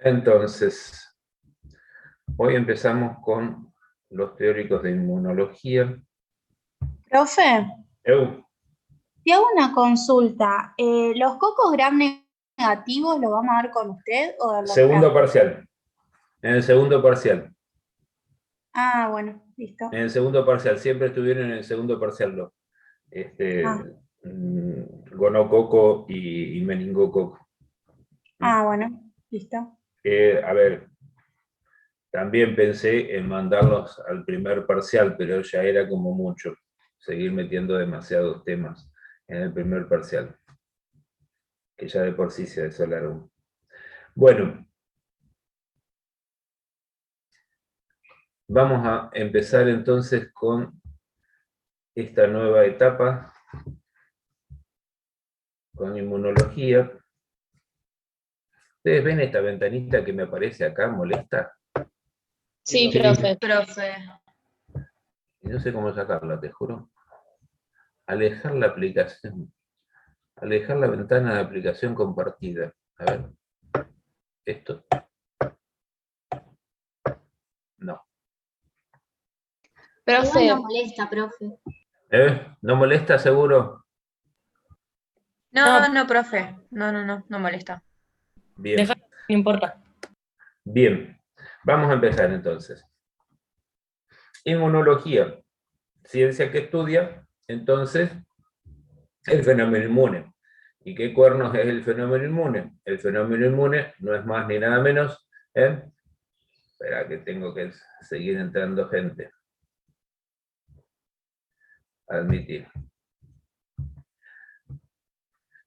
Entonces, hoy empezamos con los teóricos de inmunología. Profe, Eu, te hago una consulta. ¿Los cocos gram negativos los vamos a ver con usted o los segundo trajo? parcial. En el segundo parcial. Ah, bueno, listo. En el segundo parcial. Siempre estuvieron en el segundo parcial los Ah, gonococo y meningococo. bueno, listo. A ver, también pensé en mandarlos al primer parcial, pero ya era como mucho seguir metiendo demasiados temas en el primer parcial, que ya de por sí se desolaron. Bueno, vamos a empezar entonces con esta nueva etapa, con inmunología. ¿Ustedes ven esta ventanita que me aparece acá, molesta? Sí, Sí. profe. Y no sé cómo sacarla, te juro. Alejar la aplicación. Alejar la ventana de aplicación compartida. A ver. Esto. No. Profe, Igual no molesta, profe. ¿No molesta seguro? No, profe. No molesta. Bien. No importa. Bien. Vamos a empezar entonces. Inmunología. Ciencia que estudia, entonces, el fenómeno inmune. ¿Y qué cuernos es el fenómeno inmune? El fenómeno inmune no es más ni nada menos. Espera que tengo que seguir entrando gente. Admitir.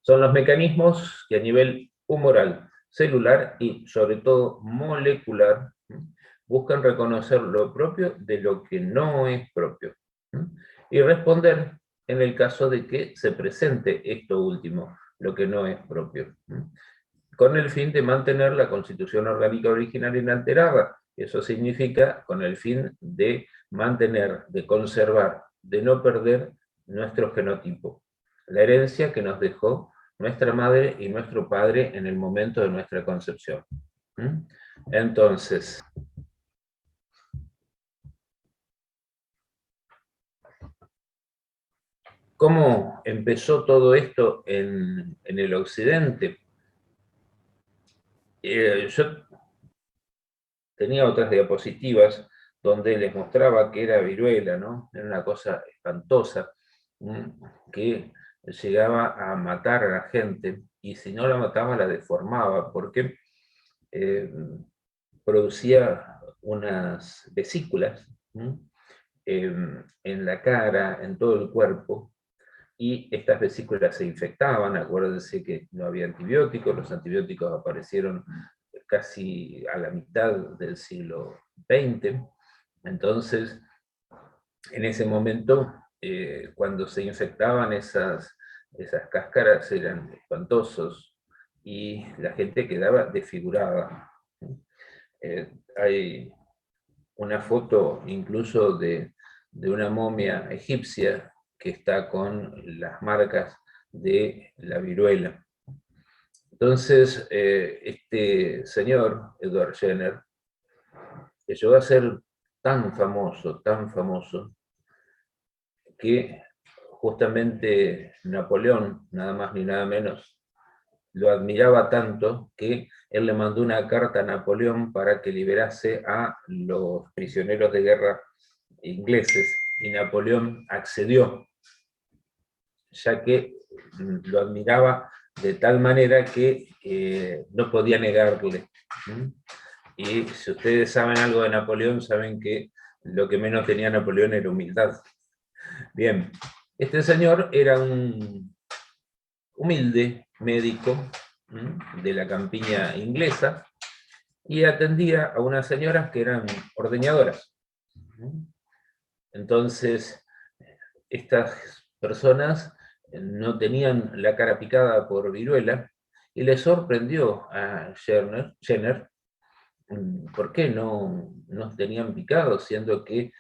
Son los mecanismos que a nivel humoral, celular y sobre todo molecular buscan reconocer lo propio de lo que no es propio y responder en el caso de que se presente esto último, lo que no es propio, con el fin de mantener la constitución orgánica original inalterada. Eso significa con el fin de mantener, de conservar, de no perder nuestro genotipo, la herencia que nos dejó nuestra madre y nuestro padre en el momento de nuestra concepción. Entonces, ¿cómo empezó todo esto en el occidente? Yo tenía otras diapositivas donde les mostraba que era viruela, ¿no? Era una cosa espantosa, que llegaba a matar a la gente, y si no la mataba la deformaba, porque producía unas vesículas en la cara, en todo el cuerpo, y estas vesículas se infectaban. Acuérdense que no había antibióticos, los antibióticos aparecieron casi a la mitad del siglo XX, entonces en ese momento cuando se infectaban esas cáscaras eran espantosos y la gente quedaba desfigurada. Hay una foto incluso de una momia egipcia que está con las marcas de la viruela. Entonces, este señor, Edward Jenner, que llegó a ser tan famoso, que justamente Napoleón, nada más ni nada menos, lo admiraba tanto que él le mandó una carta a Napoleón para que liberase a los prisioneros de guerra ingleses, y Napoleón accedió, ya que lo admiraba de tal manera que no podía negarle. Y si ustedes saben algo de Napoleón, saben que lo que menos tenía Napoleón era humildad. Bien, este señor era un humilde médico de la campiña inglesa y atendía a unas señoras que eran ordeñadoras. Entonces, estas personas no tenían la cara picada por viruela, y le sorprendió a Jenner por qué no tenían picado, siendo que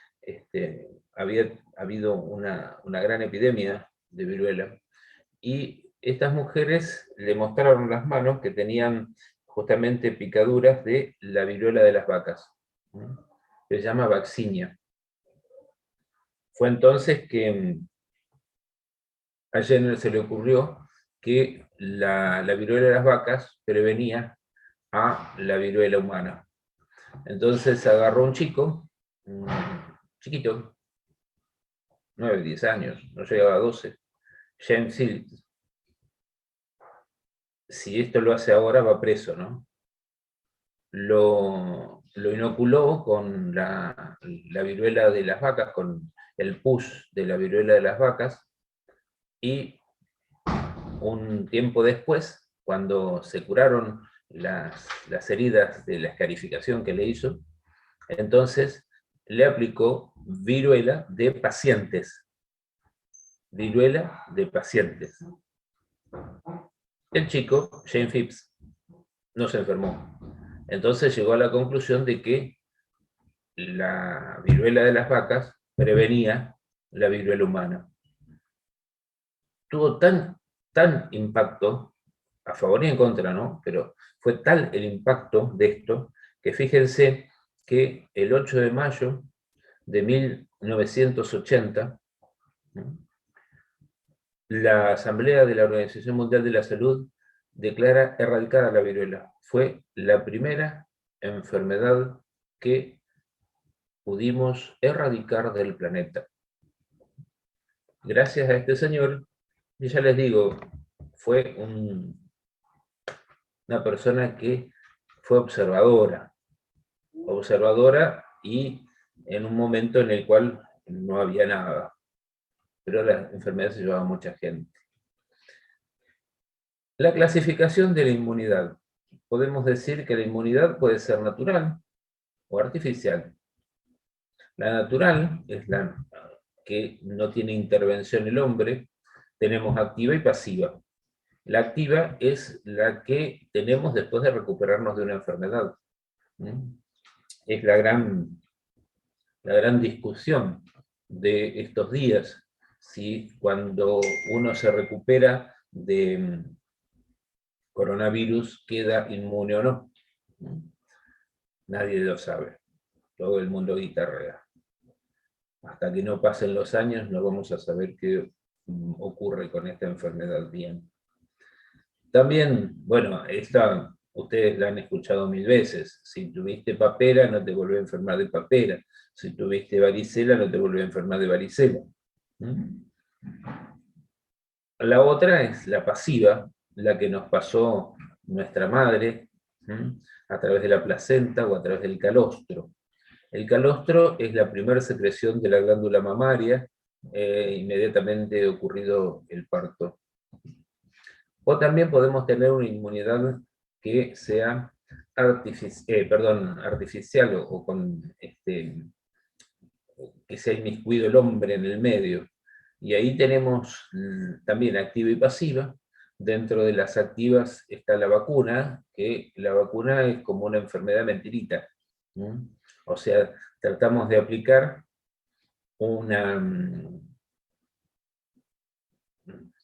había habido una gran epidemia de viruela. Y estas mujeres le mostraron las manos que tenían justamente picaduras de la viruela de las vacas. Se llama vaccinia. Fue entonces que a Jenner se le ocurrió que la viruela de las vacas prevenía a la viruela humana. Entonces agarró un chico, chiquito, 9, 10 años, no llegaba a 12, James Hill. Si esto lo hace ahora va preso, ¿no? Lo inoculó con la viruela de las vacas, con el pus de la viruela de las vacas, y un tiempo después, cuando se curaron las heridas de la escarificación que le hizo, entonces le aplicó viruela de pacientes. Viruela de pacientes. El chico, James Phipps, no se enfermó. Entonces llegó a la conclusión de que la viruela de las vacas prevenía la viruela humana. Tuvo tan impacto, a favor y en contra, ¿no? Pero fue tal el impacto de esto, que fíjense que el 8 de mayo de 1980, la Asamblea de la Organización Mundial de la Salud declara erradicada la viruela. Fue la primera enfermedad que pudimos erradicar del planeta. Gracias a este señor, y ya les digo, fue una persona que fue observadora y en un momento en el cual no había nada, pero la enfermedad se llevaba a mucha gente. La clasificación de la inmunidad. Podemos decir que la inmunidad puede ser natural o artificial. La natural es la que no tiene intervención el hombre. Tenemos activa y pasiva. La activa es la que tenemos después de recuperarnos de una enfermedad. Es la gran discusión de estos días, si cuando uno se recupera de coronavirus queda inmune o no. Nadie lo sabe. Todo el mundo guitarrea. Hasta que no pasen los años no vamos a saber qué ocurre con esta enfermedad bien. También, bueno, esta ustedes la han escuchado 1000 veces. Si tuviste papera, no te volvés a enfermar de papera. Si tuviste varicela, no te volvés a enfermar de varicela. La otra es la pasiva, la que nos pasó nuestra madre, a través de la placenta o a través del calostro. El calostro es la primera secreción de la glándula mamaria, inmediatamente ocurrido el parto. O también podemos tener una inmunidad que sea artificial o con que sea inmiscuido el hombre en el medio. Y ahí tenemos también activa y pasiva. Dentro de las activas está la vacuna, que la vacuna es como una enfermedad mentirita. O sea, tratamos de aplicar una...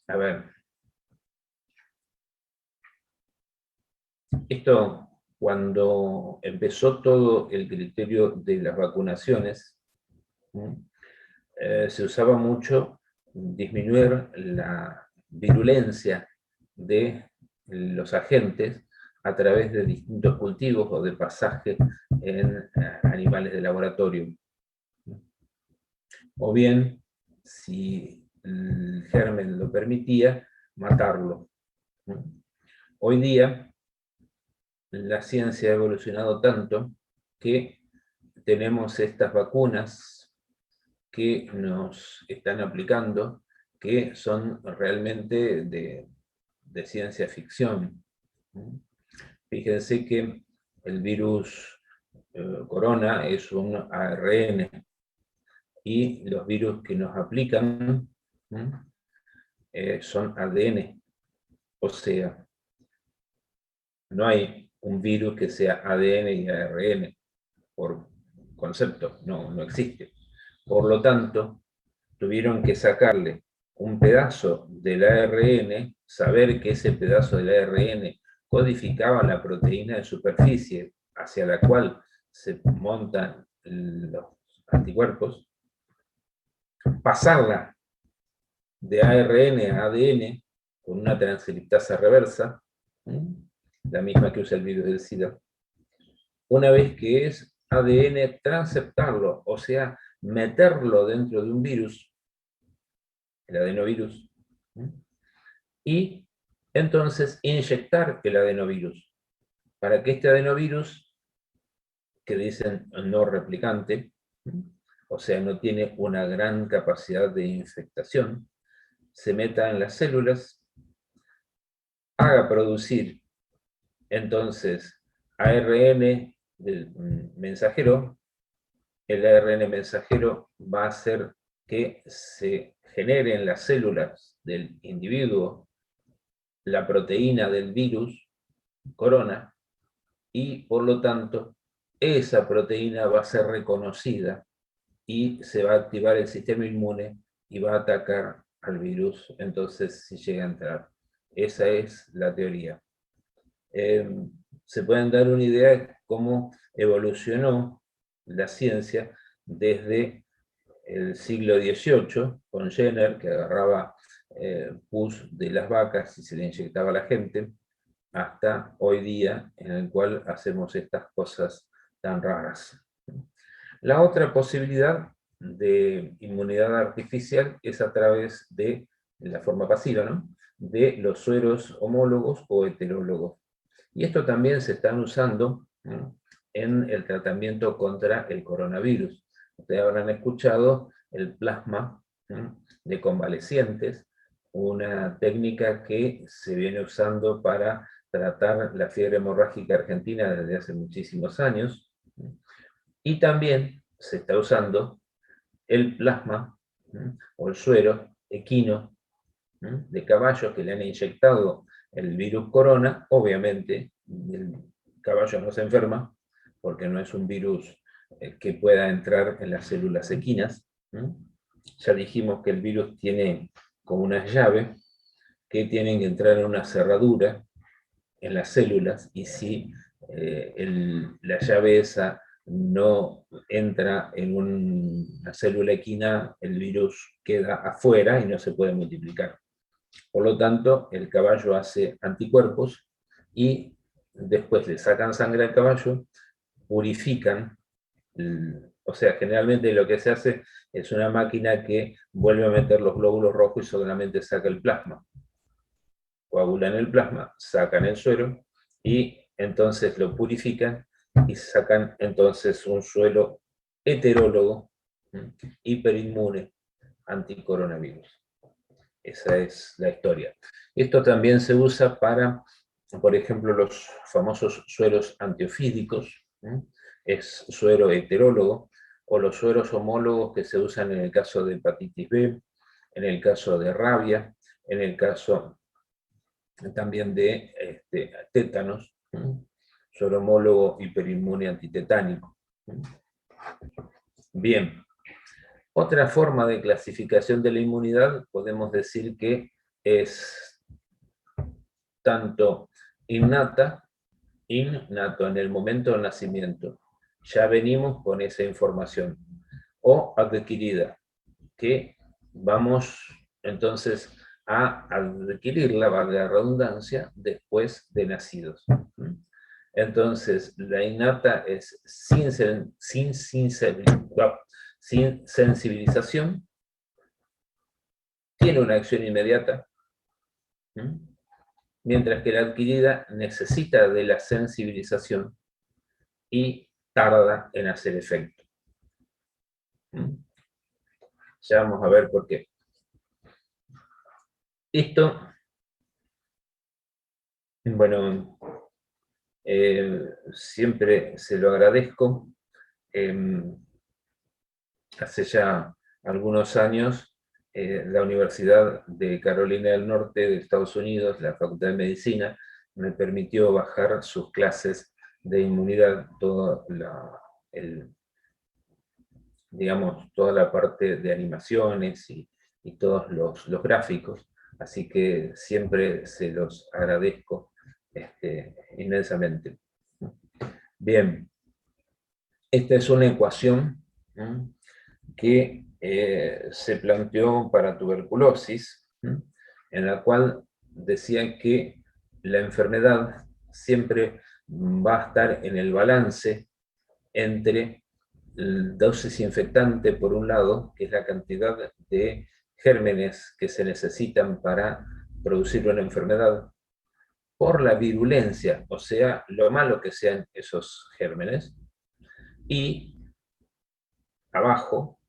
A ver. Esto, cuando empezó todo el criterio de las vacunaciones, se usaba mucho disminuir la virulencia de los agentes a través de distintos cultivos o de pasaje en animales de laboratorio. O bien, si el germen lo permitía, matarlo. Hoy día, la ciencia ha evolucionado tanto que tenemos estas vacunas que nos están aplicando, que son realmente de ciencia ficción. Fíjense que el virus corona es un ARN, y los virus que nos aplican son ADN. O sea, no hay un virus que sea ADN y ARN, por concepto, no existe. Por lo tanto, tuvieron que sacarle un pedazo del ARN, saber que ese pedazo del ARN codificaba la proteína de superficie hacia la cual se montan los anticuerpos, pasarla de ARN a ADN con una transcriptasa reversa, la misma que usa el virus del SIDA. Una vez que es ADN, transceptarlo, o sea, meterlo dentro de un virus, el adenovirus, y entonces inyectar el adenovirus, para que este adenovirus, que dicen no replicante, o sea, no tiene una gran capacidad de infectación, se meta en las células, haga producir entonces ARN del mensajero. El ARN mensajero va a hacer que se genere en las células del individuo la proteína del virus corona, y por lo tanto esa proteína va a ser reconocida y se va a activar el sistema inmune y va a atacar al virus, entonces si llega a entrar. Esa es la teoría. Se pueden dar una idea de cómo evolucionó la ciencia desde el siglo XVIII, con Jenner, que agarraba pus de las vacas y se le inyectaba a la gente, hasta hoy día, en el cual hacemos estas cosas tan raras. La otra posibilidad de inmunidad artificial es a través de la forma pasiva, ¿no?, de los sueros homólogos o heterólogos. Y esto también se están usando, ¿no?, en el tratamiento contra el coronavirus. Ustedes habrán escuchado el plasma, ¿no?, de convalecientes, una técnica que se viene usando para tratar la fiebre hemorrágica argentina desde hace muchísimos años. Y también se está usando el plasma, o el suero equino de caballos que le han inyectado el virus corona. Obviamente el caballo no se enferma, porque no es un virus que pueda entrar en las células equinas. Ya dijimos que el virus tiene como unas llaves que tienen que entrar en una cerradura en las células, y si la llave esa no entra en una célula equina, el virus queda afuera y no se puede multiplicar. Por lo tanto, el caballo hace anticuerpos y después le sacan sangre al caballo, purifican, o sea, generalmente lo que se hace es una máquina que vuelve a meter los glóbulos rojos y solamente saca el plasma. Coagulan el plasma, sacan el suero y entonces lo purifican y sacan entonces un suero heterólogo, hiperinmune, anticoronavirus. Esa es la historia. Esto también se usa para, por ejemplo, los famosos sueros antiofídicos, es suero heterólogo, o los sueros homólogos que se usan en el caso de hepatitis B, en el caso de rabia, en el caso también de tétanos, suero homólogo hiperinmune antitetánico. Bien. Otra forma de clasificación de la inmunidad podemos decir que es tanto innato en el momento del nacimiento, ya venimos con esa información, o adquirida, que vamos entonces a adquirirla, valga la redundancia, después de nacidos. Entonces, la innata es sin sensibilización, tiene una acción inmediata, mientras que la adquirida necesita de la sensibilización y tarda en hacer efecto. Ya vamos a ver por qué. Esto, bueno, siempre se lo agradezco. Hace ya algunos años, la Universidad de Carolina del Norte de Estados Unidos, la Facultad de Medicina, me permitió bajar sus clases de inmunidad, toda toda la parte de animaciones y todos los gráficos, así que siempre se los agradezco inmensamente. Bien, esta es una ecuación que se planteó para tuberculosis, en la cual decían que la enfermedad siempre va a estar en el balance entre el dosis infectante, por un lado, que es la cantidad de gérmenes que se necesitan para producir una enfermedad, por la virulencia, o sea, lo malo que sean esos gérmenes, y abajo,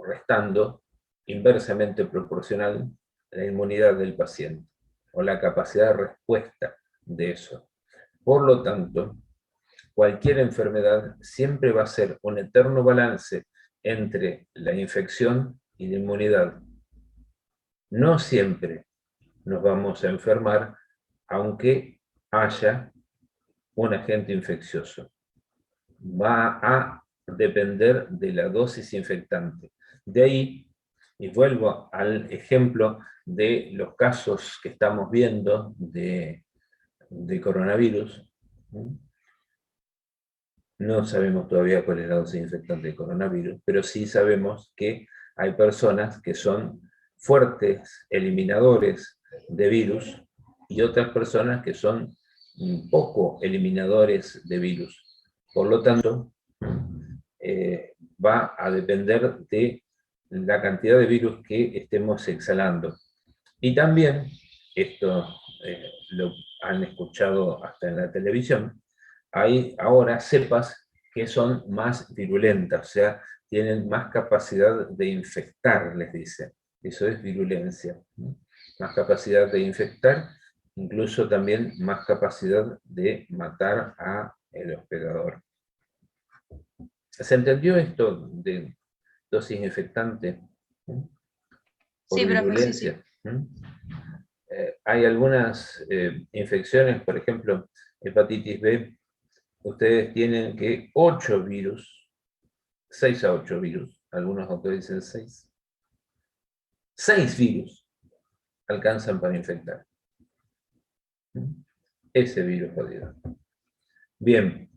restando, inversamente proporcional, la inmunidad del paciente, o la capacidad de respuesta de eso. Por lo tanto, cualquier enfermedad siempre va a ser un eterno balance entre la infección y la inmunidad. No siempre nos vamos a enfermar, aunque haya un agente infeccioso. Va a depender de la dosis infectante. De ahí, y vuelvo al ejemplo de los casos que estamos viendo de coronavirus. No sabemos todavía cuál es la dosis infectante de coronavirus, pero sí sabemos que hay personas que son fuertes eliminadores de virus y otras personas que son poco eliminadores de virus. Por lo tanto, va a depender de la cantidad de virus que estemos exhalando. Y también, esto lo han escuchado hasta en la televisión, hay ahora cepas que son más virulentas, o sea, tienen más capacidad de infectar, les dice. Eso es virulencia. Más capacidad de infectar, incluso también más capacidad de matar al hospedador. ¿Se entendió esto de dosis infectante? Por Sí, profe, sí, virulencia. sí. Hay algunas infecciones, por ejemplo, hepatitis B, ustedes tienen que 8 virus, 6 a 8 virus, algunos autores dicen 6, 6 virus alcanzan para infectar. Ese virus jodido. Bien,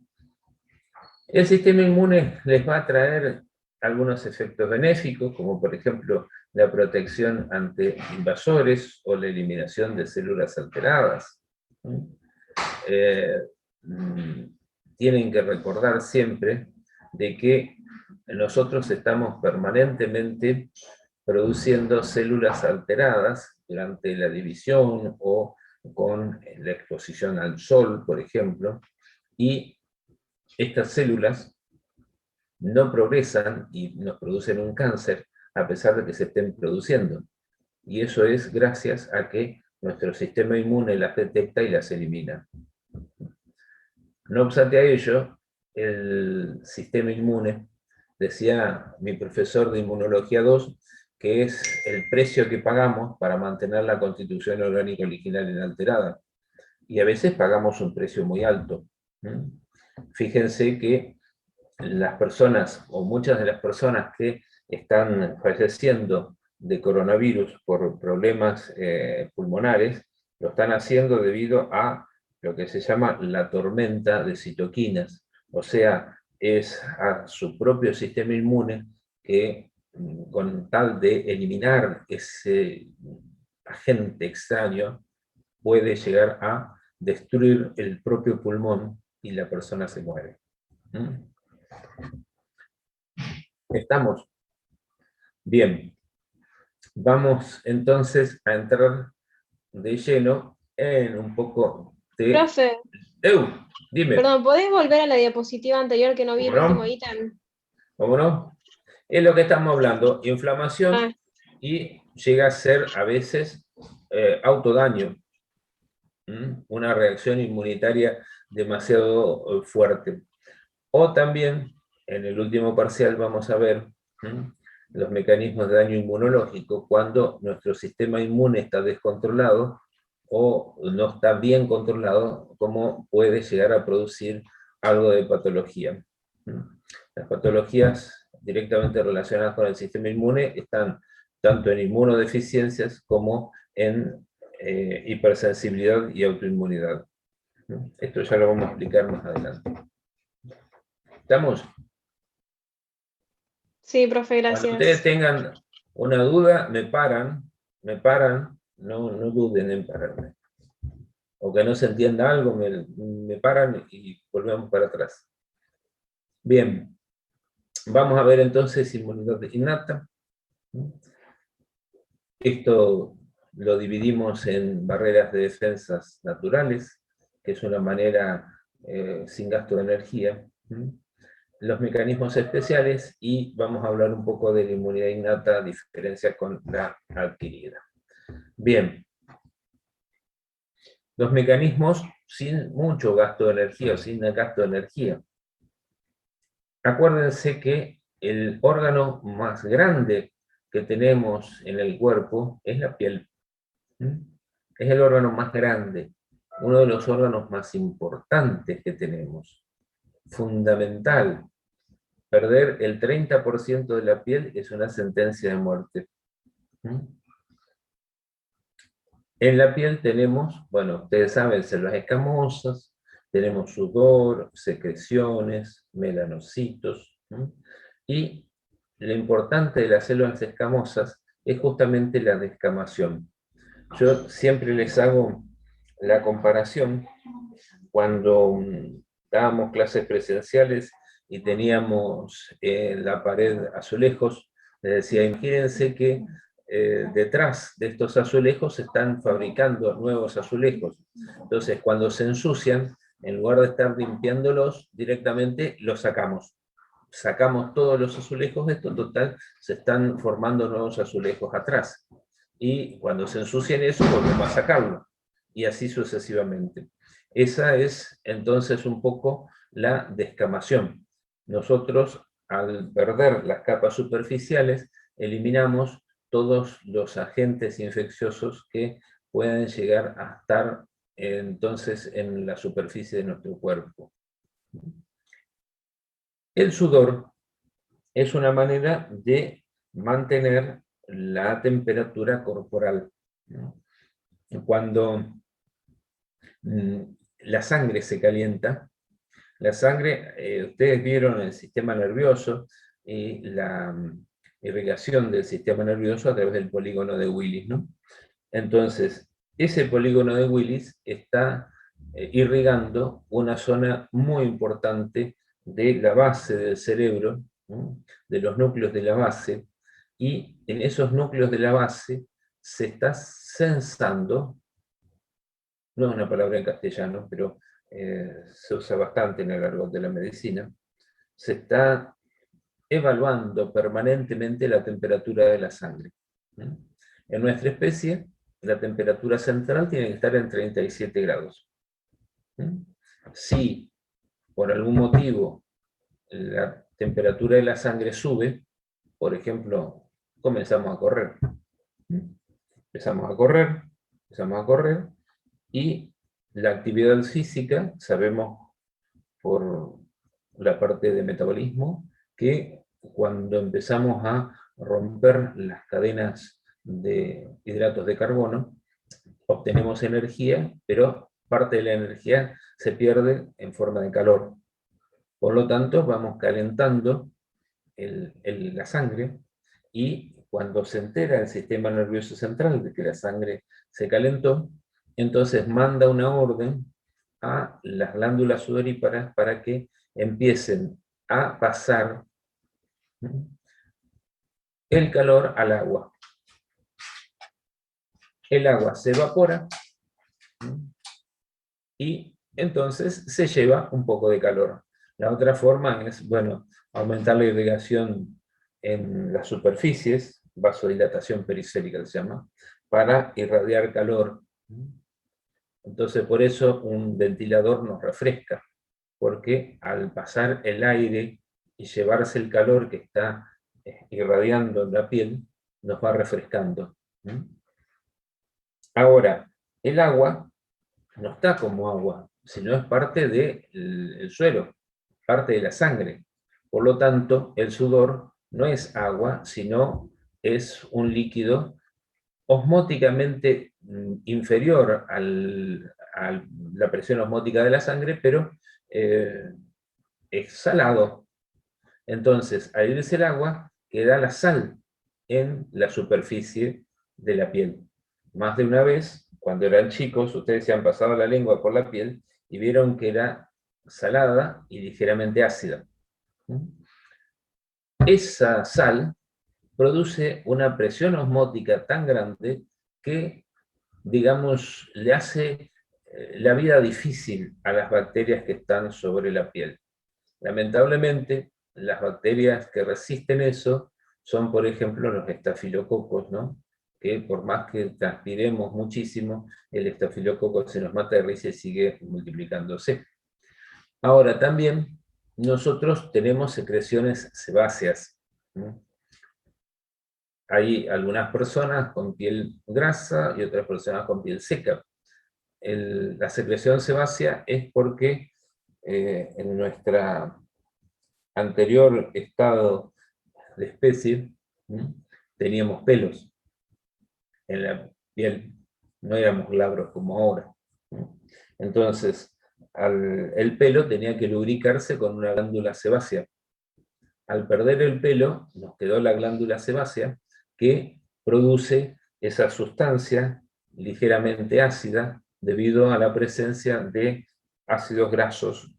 el sistema inmune les va a traer algunos efectos benéficos, como por ejemplo la protección ante invasores o la eliminación de células alteradas. Tienen que recordar siempre de que nosotros estamos permanentemente produciendo células alteradas durante la división o con la exposición al sol, por ejemplo, y estas células no progresan y nos producen un cáncer a pesar de que se estén produciendo. Y eso es gracias a que nuestro sistema inmune las detecta y las elimina. No obstante a ello, el sistema inmune, decía mi profesor de Inmunología 2, que es el precio que pagamos para mantener la constitución orgánica original inalterada. Y a veces pagamos un precio muy alto. Fíjense que las personas, o muchas de las personas que están falleciendo de coronavirus por problemas pulmonares, lo están haciendo debido a lo que se llama la tormenta de citoquinas, o sea, es a su propio sistema inmune que, con tal de eliminar ese agente extraño, puede llegar a destruir el propio pulmón y la persona se muere. ¿Estamos? Bien. Vamos entonces a entrar de lleno en un poco de... Profe, Dime. perdón, ¿podés volver a la diapositiva anterior que no vi el ¿Cómo no? último ítem? ¿Cómo no? Es lo que estamos hablando, inflamación, y llega a ser a veces autodaño, una reacción inmunitaria demasiado fuerte. O también, en el último parcial vamos a ver los mecanismos de daño inmunológico cuando nuestro sistema inmune está descontrolado o no está bien controlado, cómo puede llegar a producir algo de patología. Las patologías directamente relacionadas con el sistema inmune están tanto en inmunodeficiencias como en hipersensibilidad y autoinmunidad. Esto ya lo vamos a explicar más adelante. ¿Estamos? Sí, profe, Cuando ustedes gracias. tengan una duda, me paran, no duden en pararme. O que no se entienda algo, me paran y volvemos para atrás. Bien, vamos a ver entonces inmunidad innata. Esto lo dividimos en barreras de defensas naturales, que es una manera sin gasto de energía. Los mecanismos especiales, y vamos a hablar un poco de la inmunidad innata, a diferencia con la adquirida. Bien. Los mecanismos sin mucho gasto de energía o sin gasto de energía. Acuérdense que el órgano más grande que tenemos en el cuerpo es la piel. Es el órgano más grande, uno de los órganos más importantes que tenemos. Fundamental. Perder el 30% de la piel es una sentencia de muerte. En la piel tenemos, bueno, ustedes saben, células escamosas, tenemos sudor, secreciones, melanocitos, y lo importante de las células escamosas es justamente la descamación. Yo siempre les hago la comparación cuando dábamos clases presenciales y teníamos en la pared azulejos, les decía, imagínense que detrás de estos azulejos se están fabricando nuevos azulejos. Entonces, cuando se ensucian, en lugar de estar limpiándolos, directamente los sacamos. Sacamos todos los azulejos de esto, total, se están formando nuevos azulejos atrás. Y cuando se ensucian eso, volvemos a sacarlo. Y así sucesivamente. Esa es entonces un poco la descamación. Nosotros, al perder las capas superficiales, eliminamos todos los agentes infecciosos que pueden llegar a estar entonces en la superficie de nuestro cuerpo. El sudor es una manera de mantener la temperatura corporal. Cuando la sangre se calienta, la sangre, ustedes vieron el sistema nervioso y la irrigación del sistema nervioso a través del polígono de Willis, ¿no? Entonces, ese polígono de Willis está irrigando una zona muy importante de la base del cerebro, ¿no? De los núcleos de la base, y en esos núcleos de la base se está sensando, no es una palabra en castellano, pero se usa bastante en el argot de la medicina, se está evaluando permanentemente la temperatura de la sangre. En nuestra especie, la temperatura central tiene que estar en 37 grados. Si por algún motivo la temperatura de la sangre sube, por ejemplo, comenzamos a correr. Empezamos a correr, y la actividad física, sabemos por la parte de metabolismo, que cuando empezamos a romper las cadenas de hidratos de carbono, obtenemos energía, pero parte de la energía se pierde en forma de calor. Por lo tanto, vamos calentando la sangre, y cuando se entera el sistema nervioso central de que la sangre se calentó, entonces manda una orden a las glándulas sudoríparas para que empiecen a pasar el calor al agua. El agua se evapora y entonces se lleva un poco de calor. La otra forma es, bueno, aumentar la irrigación en las superficies, vasodilatación periférica se llama, para irradiar calor. Entonces por eso un ventilador nos refresca, porque al pasar el aire y llevarse el calor que está irradiando en la piel, nos va refrescando. Ahora, el agua no está como agua, sino es parte del suero, parte de la sangre. Por lo tanto, el sudor no es agua, sino es un líquido osmóticamente inferior a a la presión osmótica de la sangre, pero es salado. Entonces, al irse el agua, queda la sal en la superficie de la piel. Más de una vez, cuando eran chicos, ustedes se han pasado la lengua por la piel y vieron que era salada y ligeramente ácida. Esa sal produce una presión osmótica tan grande que, digamos, le hace la vida difícil a las bacterias que están sobre la piel. Lamentablemente, las bacterias que resisten eso son, por ejemplo, los estafilococos, ¿no? Que por más que transpiremos muchísimo, el estafilococo se nos mata de risa y sigue multiplicándose. Ahora, también nosotros tenemos secreciones sebáceas, ¿no? Hay algunas personas con piel grasa y otras personas con piel seca. La secreción sebácea es porque en nuestra anterior estado de especie, teníamos pelos en la piel, no éramos glabros como ahora. Entonces, el pelo tenía que lubricarse con una glándula sebácea. Al perder el pelo, nos quedó la glándula sebácea que produce esa sustancia ligeramente ácida debido a la presencia de ácidos grasos.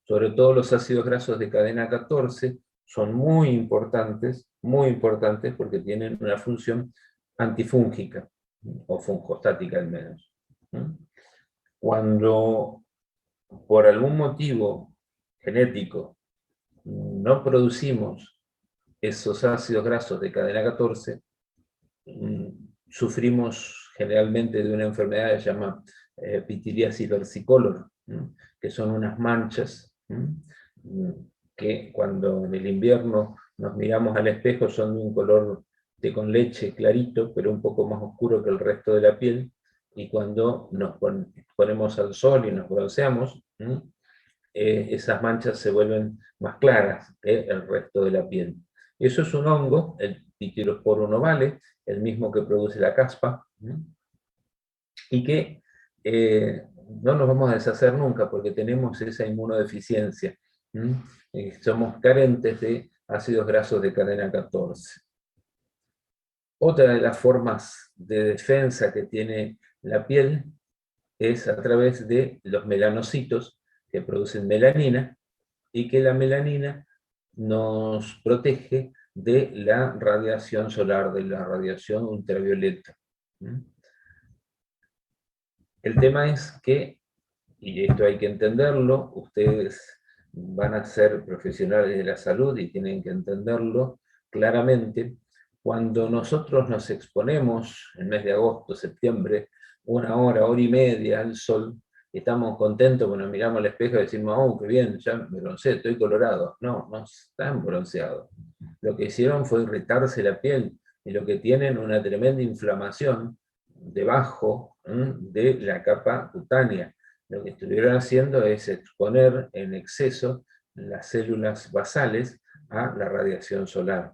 Sobre todo los ácidos grasos de cadena 14 son muy importantes porque tienen una función antifúngica, o fungostática al menos. Cuando por algún motivo genético no producimos esos ácidos grasos de cadena 14, sufrimos generalmente de una enfermedad que se llama pitiliasis versicolor, que son unas manchas que cuando en el invierno nos miramos al espejo son de un color té con leche clarito, pero un poco más oscuro que el resto de la piel, y cuando nos ponemos al sol y nos bronceamos, esas manchas se vuelven más claras que el resto de la piel. Eso es un hongo, el Pityrosporum ovale, el mismo que produce la caspa, y que no nos vamos a deshacer nunca porque tenemos esa inmunodeficiencia. Somos carentes de ácidos grasos de cadena 14. Otra de las formas de defensa que tiene la piel es a través de los melanocitos que producen melanina, y que la melanina nos protege de la radiación solar, de la radiación ultravioleta. El tema es que, y esto hay que entenderlo, ustedes van a ser profesionales de la salud y tienen que entenderlo claramente, cuando nosotros nos exponemos en el mes de agosto, septiembre, una hora y media al sol, estamos contentos cuando nos miramos al espejo y decimos, oh, qué bien, ya me bronceé, estoy colorado. No, no están bronceados. Lo que hicieron fue irritarse la piel, y lo que tienen una tremenda inflamación debajo de la capa cutánea. Lo que estuvieron haciendo es exponer en exceso las células basales a la radiación solar.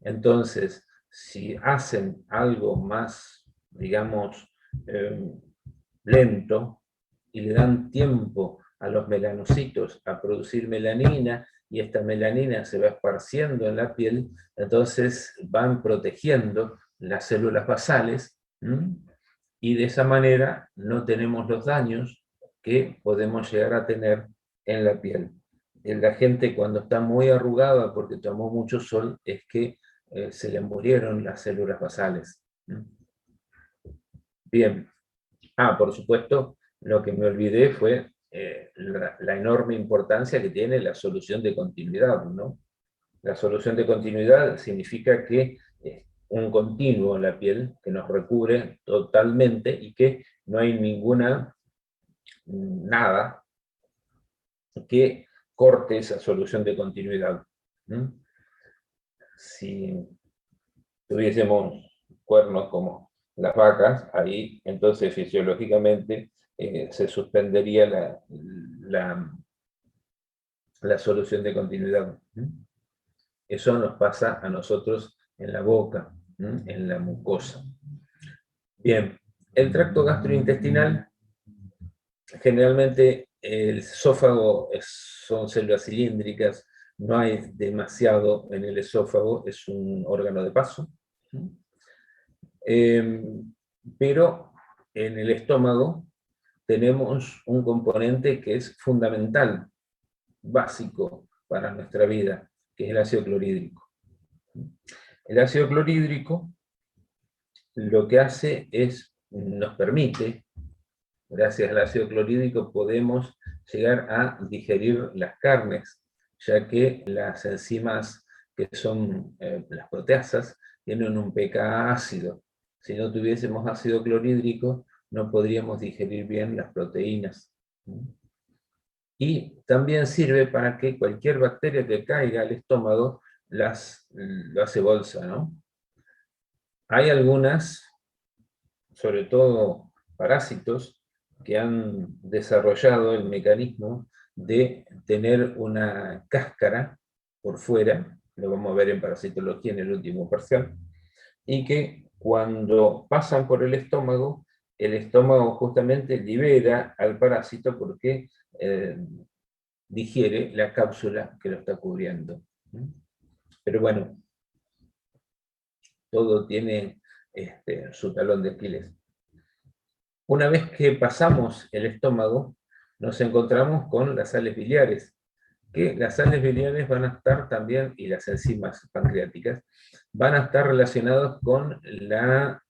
Entonces, si hacen algo más, digamos, lento, y le dan tiempo a los melanocitos a producir melanina, y esta melanina se va esparciendo en la piel, entonces van protegiendo las células basales, y de esa manera no tenemos los daños que podemos llegar a tener en la piel. La gente cuando está muy arrugada porque tomó mucho sol es que se le murieron las células basales. Bien. Por supuesto, lo que me olvidé fue la enorme importancia que tiene la solución de continuidad, ¿no? La solución de continuidad significa que un continuo en la piel que nos recubre totalmente y que no hay nada que corte esa solución de continuidad. Si tuviésemos cuernos como las vacas, ahí entonces fisiológicamente se suspendería la solución de continuidad. Eso nos pasa a nosotros en la boca, en la mucosa. Bien, el tracto gastrointestinal generalmente el esófago son células cilíndricas, no hay demasiado en el esófago, es un órgano de paso. Pero en el estómago tenemos un componente que es fundamental, básico para nuestra vida, que es el ácido clorhídrico. El ácido clorhídrico lo que hace es, nos permite, gracias al ácido clorhídrico podemos llegar a digerir las carnes, ya que las enzimas que son las proteasas tienen un pK ácido. Si no tuviésemos ácido clorhídrico, no podríamos digerir bien las proteínas. Y también sirve para que cualquier bacteria que caiga al estómago lo hace bolsa, ¿no? Hay algunas, sobre todo parásitos, que han desarrollado el mecanismo de tener una cáscara por fuera, lo vamos a ver en parasitología en el último parcial, y que cuando pasan por el estómago justamente libera al parásito porque digiere la cápsula que lo está cubriendo. Pero bueno, todo tiene su talón de Aquiles. Una vez que pasamos el estómago, nos encontramos con las sales biliares, que las sales biliares van a estar también, y las enzimas pancreáticas, van a estar relacionados con la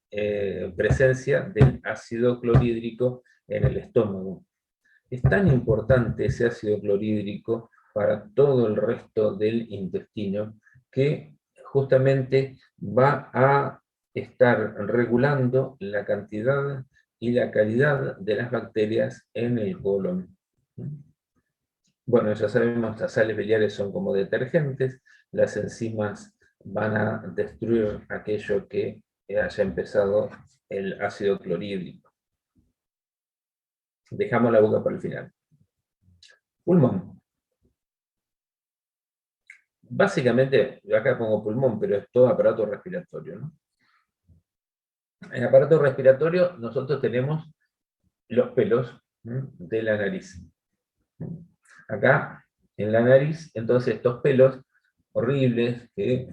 presencia del ácido clorhídrico en el estómago. Es tan importante ese ácido clorhídrico para todo el resto del intestino que justamente va a estar regulando la cantidad y la calidad de las bacterias en el colon. Bueno, ya sabemos, las sales biliares son como detergentes, las enzimas van a destruir aquello que haya empezado el ácido clorhídrico. Dejamos la boca para el final. Pulmón. Básicamente, yo acá pongo pulmón, pero es todo aparato respiratorio, ¿no? En el aparato respiratorio nosotros tenemos los pelos de la nariz. Acá, en la nariz, entonces estos pelos horribles que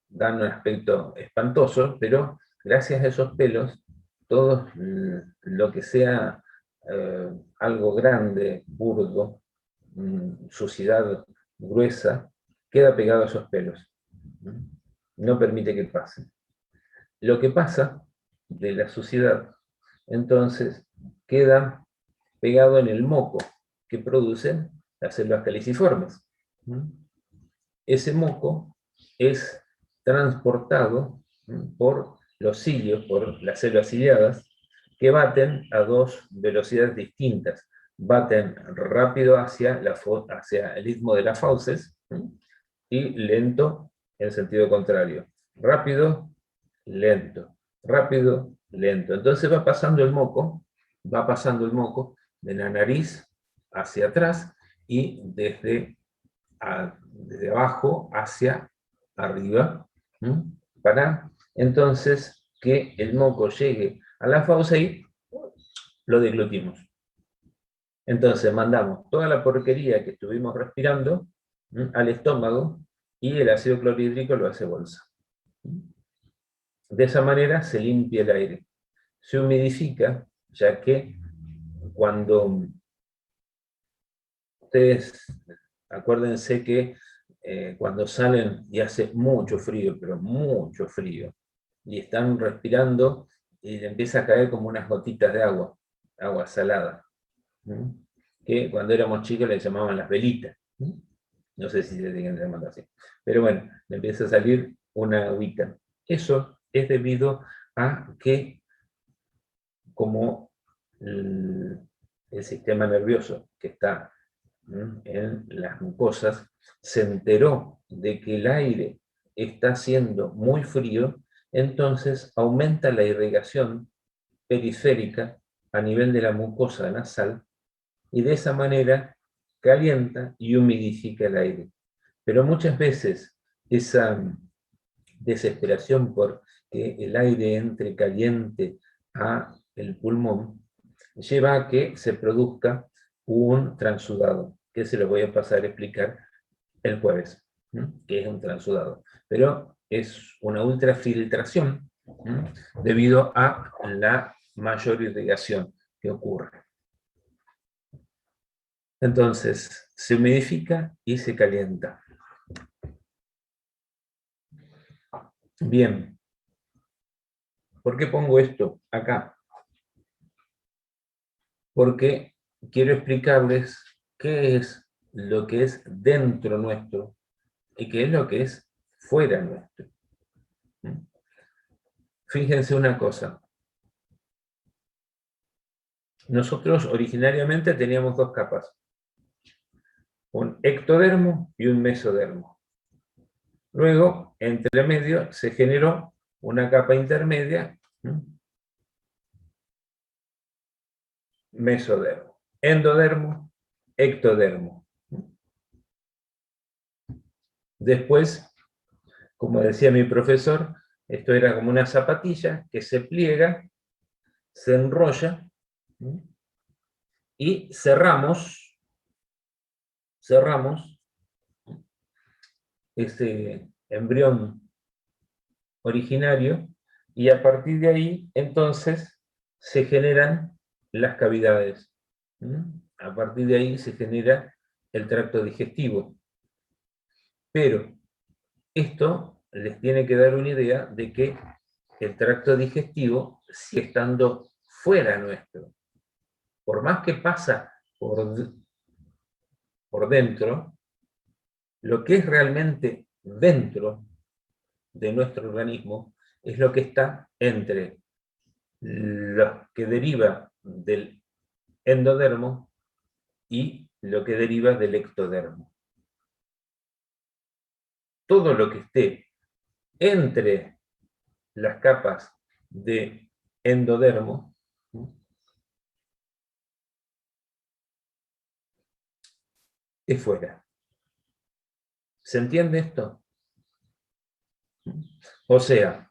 dan un aspecto espantoso, pero gracias a esos pelos, todo lo que sea algo grande, burdo, suciedad gruesa, queda pegado a esos pelos. No permite que pase. Lo que pasa de la suciedad, entonces, queda pegado en el moco que producen las células caliciformes. Ese moco es transportado por los cilios, por las células ciliadas, que baten a dos velocidades distintas. Baten rápido hacia el istmo de las fauces y lento en sentido contrario. Rápido, lento. Rápido, lento. Entonces va pasando el moco de la nariz hacia atrás y desde abajo hacia arriba, para entonces que el moco llegue a la fauce y lo deglutimos. Entonces mandamos toda la porquería que estuvimos respirando al estómago y el ácido clorhídrico lo hace bolsa. De esa manera se limpia el aire. Se humidifica, ya que cuando ustedes, acuérdense que cuando salen y hace mucho frío, pero mucho frío, y están respirando y le empieza a caer como unas gotitas de agua salada, que cuando éramos chicos le llamaban las velitas. No sé si se tienen que llamar así. Pero bueno, le empieza a salir una agüita. Eso es debido a que, como el sistema nervioso que está en las mucosas se enteró de que el aire está haciendo muy frío, entonces aumenta la irrigación periférica a nivel de la mucosa nasal y de esa manera calienta y humidifica el aire. Pero muchas veces esa desesperación por que el aire entre caliente a el pulmón lleva a que se produzca un transudado, que se lo voy a pasar a explicar el jueves, que es un transudado. Pero es una ultrafiltración debido a la mayor irrigación que ocurre. Entonces, se humidifica y se calienta. Bien. ¿Por qué pongo esto acá? Porque quiero explicarles qué es lo que es dentro nuestro y qué es lo que es fuera nuestro. Fíjense una cosa. Nosotros originariamente teníamos dos capas. Un ectodermo y un mesodermo. Luego, entre medio, se generó una capa intermedia, mesodermo, endodermo, ectodermo. Después, como decía mi profesor, esto era como una zapatilla que se pliega, se enrolla y cerramos este embrión originario y a partir de ahí entonces se generan las cavidades. A partir de ahí se genera el tracto digestivo. Pero esto les tiene que dar una idea de que el tracto digestivo sigue estando fuera nuestro. Por más que pasa por dentro, lo que es realmente dentro de nuestro organismo es lo que está entre lo que deriva del endodermo y lo que deriva del ectodermo. Todo lo que esté entre las capas de endodermo es fuera. ¿Se entiende esto? O sea,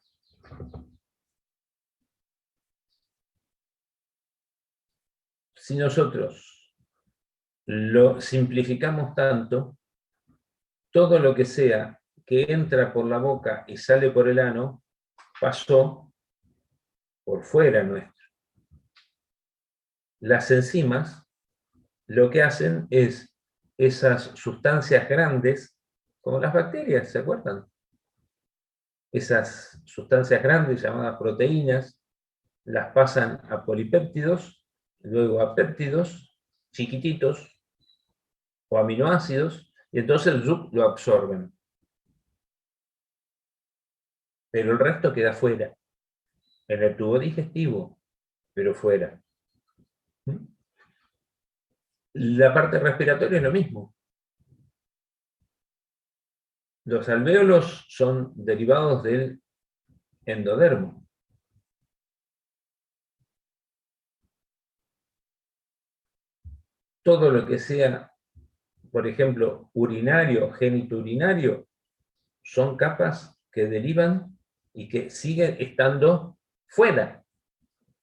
si nosotros lo simplificamos tanto, todo lo que sea que entra por la boca y sale por el ano, pasó por fuera nuestro. Las enzimas lo que hacen es esas sustancias grandes, como las bacterias, ¿se acuerdan? Esas sustancias grandes llamadas proteínas, las pasan a polipéptidos, luego a péptidos chiquititos o aminoácidos, y entonces el ZUP lo absorben. Pero el resto queda fuera, en el tubo digestivo, pero fuera. La parte respiratoria es lo mismo. Los alvéolos son derivados del endodermo. Todo lo que sea, por ejemplo, urinario, genitourinario, son capas que derivan y que siguen estando fuera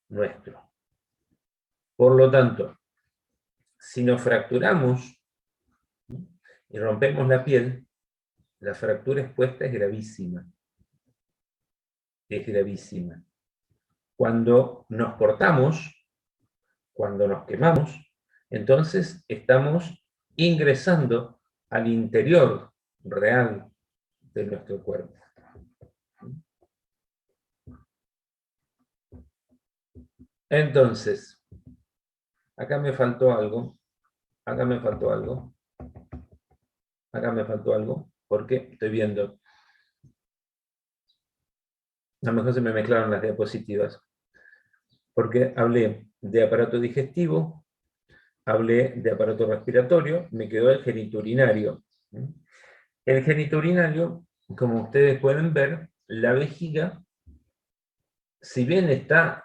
nuestro. Por lo tanto, si nos fracturamos y rompemos la piel, la fractura expuesta es gravísima. Es gravísima. Cuando nos cortamos, cuando nos quemamos, entonces estamos ingresando al interior real de nuestro cuerpo. Entonces, acá me faltó algo, porque estoy viendo, a lo mejor se me mezclaron las diapositivas, porque hablé de aparato digestivo, hablé de aparato respiratorio, me quedó el genitourinario. El genitourinario, como ustedes pueden ver, la vejiga, si bien está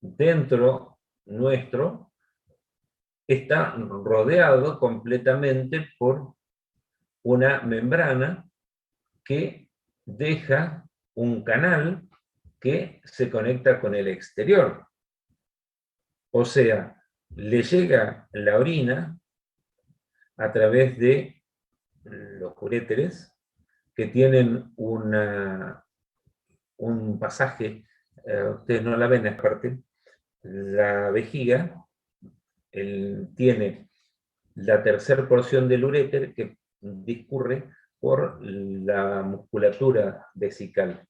dentro nuestro, está rodeado completamente por una membrana que deja un canal que se conecta con el exterior. O sea, le llega la orina a través de los uréteres que tienen un pasaje, ustedes no la ven en esta parte, la vejiga tiene la tercera porción del uréter que discurre por la musculatura vesical.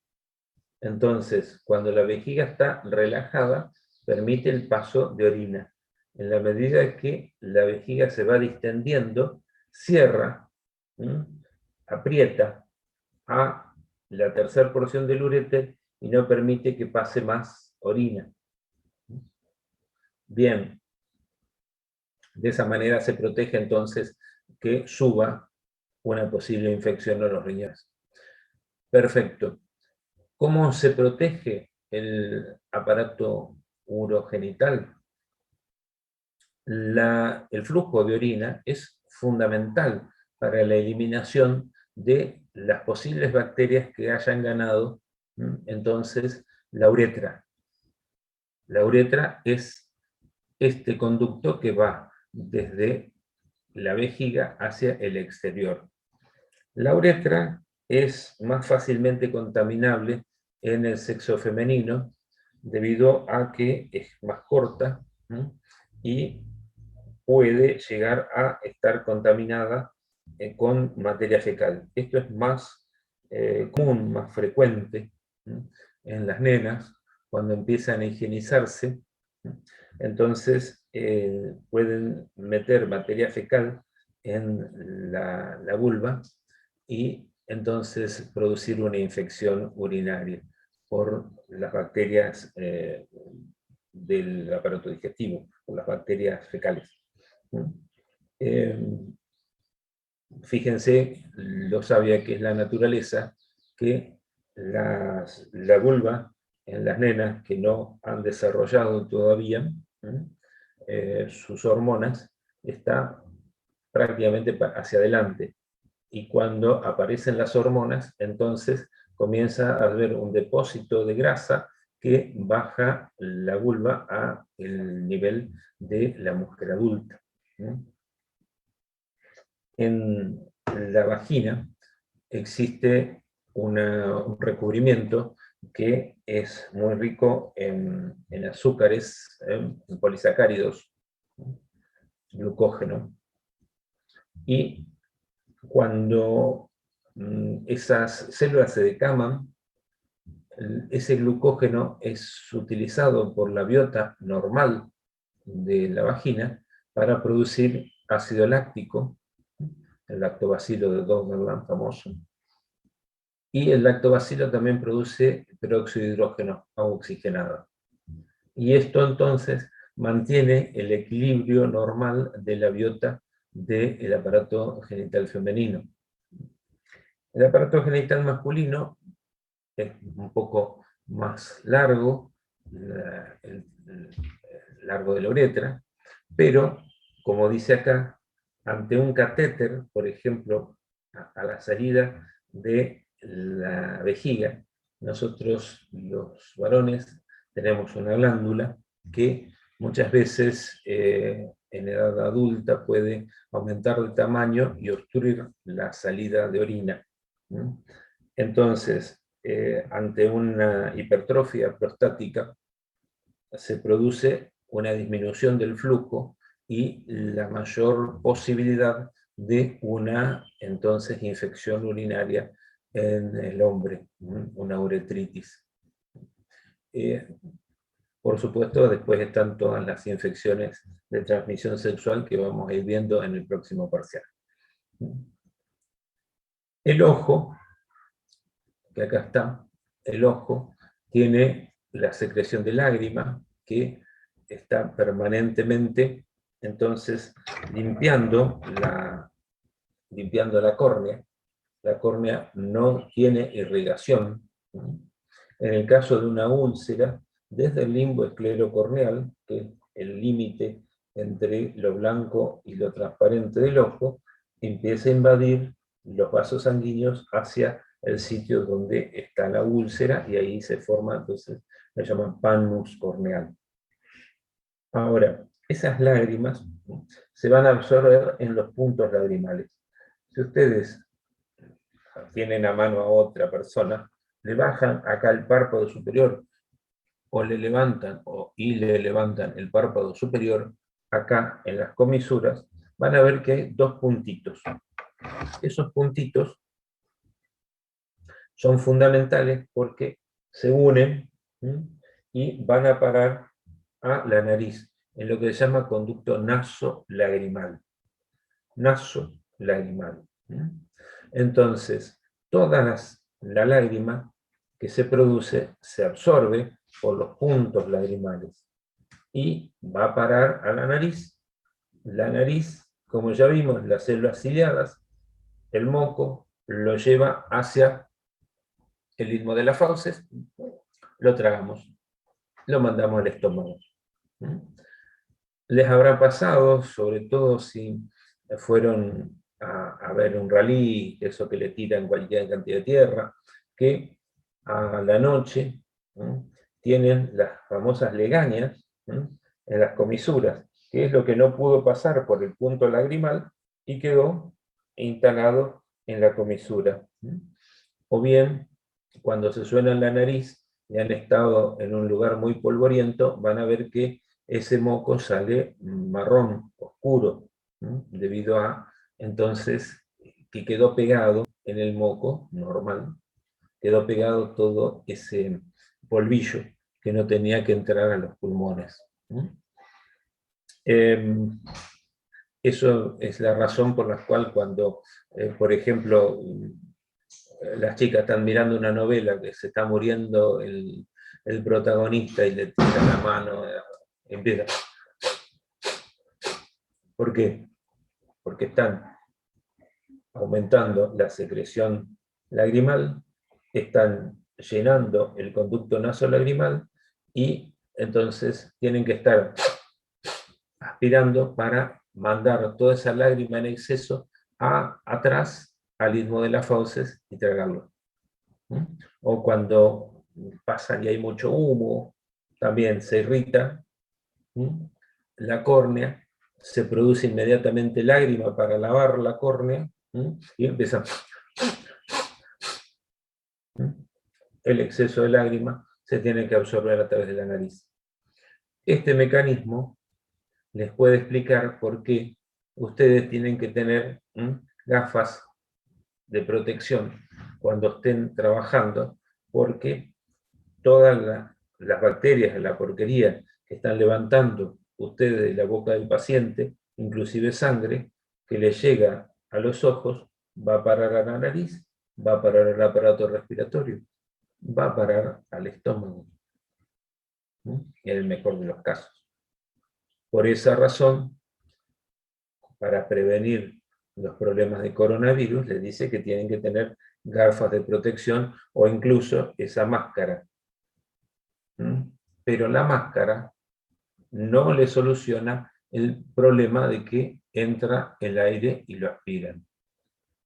Entonces, cuando la vejiga está relajada, permite el paso de orina. En la medida que la vejiga se va distendiendo, cierra, aprieta a la tercera porción del uréter y no permite que pase más orina. Bien, de esa manera se protege entonces que suba una posible infección a los riñones. Perfecto. ¿Cómo se protege el aparato urogenital? El flujo de orina es fundamental para la eliminación de las posibles bacterias que hayan ganado entonces la uretra. La uretra es este conducto que va desde la vejiga hacia el exterior. La uretra es más fácilmente contaminable en el sexo femenino debido a que es más corta y puede llegar a estar contaminada con materia fecal. Esto es más común, más frecuente en las nenas cuando empiezan a higienizarse. Entonces pueden meter materia fecal en la vulva y entonces producir una infección urinaria por las bacterias del aparato digestivo, por las bacterias fecales. Fíjense lo sabia que es la naturaleza, que la vulva en las nenas que no han desarrollado todavía sus hormonas está prácticamente hacia adelante. Y cuando aparecen las hormonas, entonces comienza a haber un depósito de grasa que baja la vulva a el nivel de la mujer adulta. En la vagina existe un recubrimiento que es muy rico en azúcares, en polisacáridos, glucógeno. Y cuando esas células se decaman, ese glucógeno es utilizado por la biota normal de la vagina para producir ácido láctico, el lactobacilo de Doggerland famoso, y el lactobacilo también produce peróxido de hidrógeno, agua oxigenada. Y esto entonces mantiene el equilibrio normal de la biota del aparato genital femenino. El aparato genital masculino es un poco más largo, el largo de la uretra, pero, como dice acá, ante un catéter, por ejemplo, a la salida de la vejiga, nosotros los varones tenemos una glándula que muchas veces en edad adulta puede aumentar de tamaño y obstruir la salida de orina. Entonces, ante una hipertrofia prostática, se produce una disminución del flujo y la mayor posibilidad de una, entonces, infección urinaria en el hombre, una uretritis. Por supuesto, después están todas las infecciones de transmisión sexual que vamos a ir viendo en el próximo parcial. El ojo, que acá está, el ojo tiene la secreción de lágrima que está permanentemente entonces limpiando la córnea. La córnea no tiene irrigación. En el caso de una úlcera, desde el limbo esclerocorneal, que es el límite entre lo blanco y lo transparente del ojo, empieza a invadir los vasos sanguíneos hacia el sitio donde está la úlcera y ahí se forma, entonces, lo llaman pannus corneal. Ahora, esas lágrimas se van a absorber en los puntos lagrimales. Si ustedes tienen a mano a otra persona, le bajan acá el párpado superior, o le levantan y le levantan el párpado superior, acá en las comisuras, van a ver que hay dos puntitos. Esos puntitos son fundamentales porque se unen, ¿sí?, y van a parar a la nariz, en lo que se llama conducto naso-lagrimal. Naso-lagrimal. Entonces, la lágrima que se produce se absorbe por los puntos lagrimales y va a parar a la nariz. La nariz, como ya vimos, las células ciliadas, el moco lo lleva hacia el istmo de las fauces, lo tragamos, lo mandamos al estómago. Les habrá pasado, sobre todo si fueron a ver un rally, eso que le tiran cualquier cantidad de tierra, que a la noche tienen las famosas legañas en las comisuras, que es lo que no pudo pasar por el punto lagrimal y quedó instalado en la comisura. O bien, cuando se suena en la nariz y han estado en un lugar muy polvoriento, van a ver que ese moco sale marrón, oscuro, debido a, entonces, que quedó pegado en el moco normal, quedó pegado todo ese polvillo que no tenía que entrar a los pulmones. Eso es la razón por la cual cuando, por ejemplo, las chicas están mirando una novela que se está muriendo el protagonista y le tira la mano, empieza. ¿Por qué? Porque están aumentando la secreción lagrimal, están llenando el conducto nasolagrimal y entonces tienen que estar aspirando para mandar toda esa lágrima en exceso atrás al istmo de las fauces y tragarlo. O cuando pasan y hay mucho humo, también se irrita la córnea, se produce inmediatamente lágrima para lavar la córnea y empieza el exceso de lágrima se tiene que absorber a través de la nariz. Este mecanismo les puede explicar por qué ustedes tienen que tener gafas de protección cuando estén trabajando, porque todas las bacterias, la porquería que están levantando ustedes de la boca del paciente, inclusive sangre, que le llega a los ojos, va a parar a la nariz, va a parar al aparato respiratorio, va a parar al estómago, en el mejor de los casos. Por esa razón, para prevenir los problemas de coronavirus, les dice que tienen que tener gafas de protección o incluso esa máscara. Pero la máscara no le soluciona el problema de que entra el aire y lo aspiran.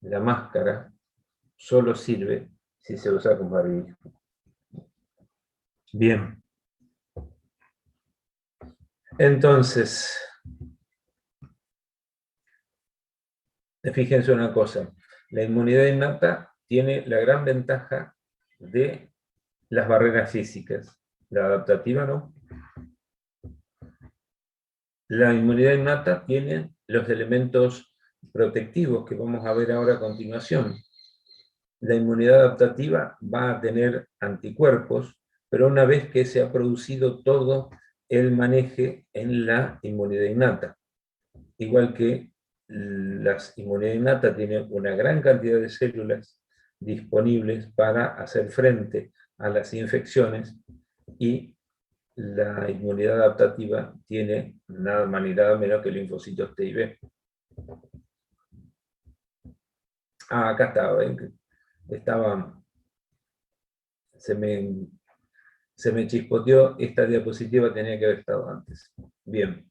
La máscara solo sirve si se usa con barbijo. Bien. Entonces, fíjense una cosa, la inmunidad innata tiene la gran ventaja de las barreras físicas, la adaptativa no. La inmunidad innata tiene los elementos protectivos que vamos a ver ahora a continuación. La inmunidad adaptativa va a tener anticuerpos, pero una vez que se ha producido todo el maneje en la inmunidad innata. Igual que la inmunidad innata tiene una gran cantidad de células disponibles para hacer frente a las infecciones y la inmunidad adaptativa tiene nada más ni nada menos que linfocitos T y B. Acá estaba, se me chispoteó, esta diapositiva tenía que haber estado antes. Bien.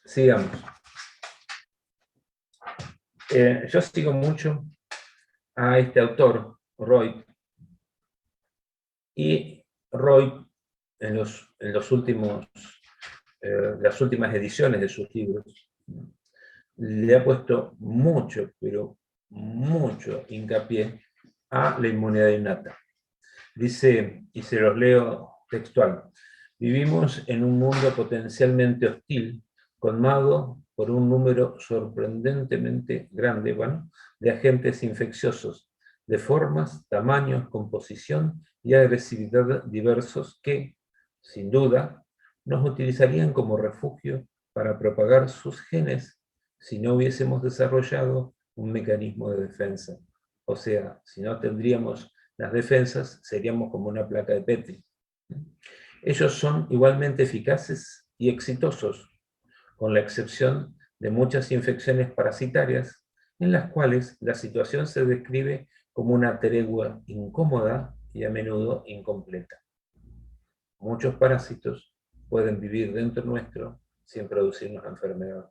Sigamos. Yo sigo mucho a este autor, Roy, y Roy los últimos, las últimas ediciones de sus libros, le ha puesto mucho, pero mucho hincapié a la inmunidad innata. Dice, y se los leo textual: vivimos en un mundo potencialmente hostil, colmado por un número sorprendentemente grande, de agentes infecciosos, de formas, tamaños, composición y agresividad diversos que, sin duda, nos utilizarían como refugio para propagar sus genes si no hubiésemos desarrollado un mecanismo de defensa. O sea, si no tendríamos las defensas, seríamos como una placa de Petri. Ellos son igualmente eficaces y exitosos, con la excepción de muchas infecciones parasitarias, en las cuales la situación se describe como una tregua incómoda y a menudo incompleta. Muchos parásitos pueden vivir dentro nuestro sin producirnos enfermedad.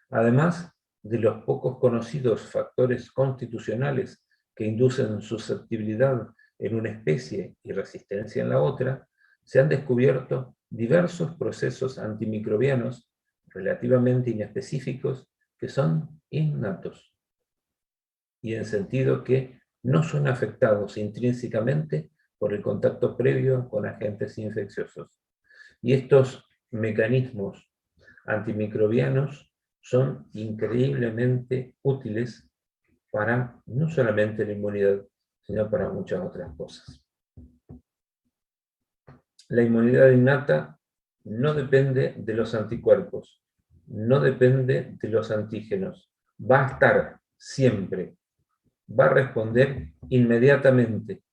Además de los pocos conocidos factores constitucionales que inducen susceptibilidad en una especie y resistencia en la otra, se han descubierto diversos procesos antimicrobianos relativamente inespecíficos que son innatos, y en sentido que no son afectados intrínsecamente por el contacto previo con agentes infecciosos. Y estos mecanismos antimicrobianos son increíblemente útiles para no solamente la inmunidad, sino para muchas otras cosas. La inmunidad innata no depende de los anticuerpos, no depende de los antígenos, va a estar siempre, va a responder inmediatamente,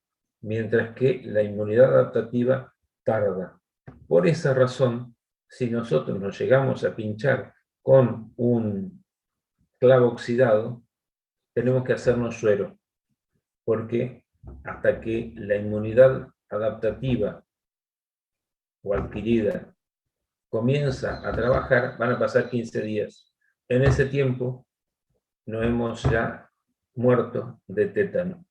mientras que la inmunidad adaptativa tarda. Por esa razón, si nosotros nos llegamos a pinchar con un clavo oxidado, tenemos que hacernos suero, porque hasta que la inmunidad adaptativa o adquirida comienza a trabajar, van a pasar 15 días. En ese tiempo nos hemos ya muerto de tétano.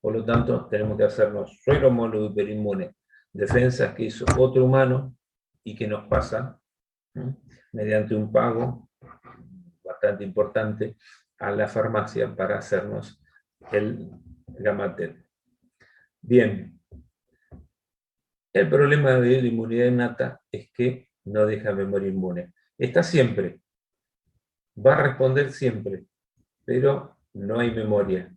Por lo tanto, tenemos que hacernos suero monohiperinmune, defensas que hizo otro humano y que nos pasa mediante un pago bastante importante a la farmacia para hacernos el Gamatet. Bien, el problema de la inmunidad innata es que no deja memoria inmune. Está siempre, va a responder siempre, pero no hay memoria.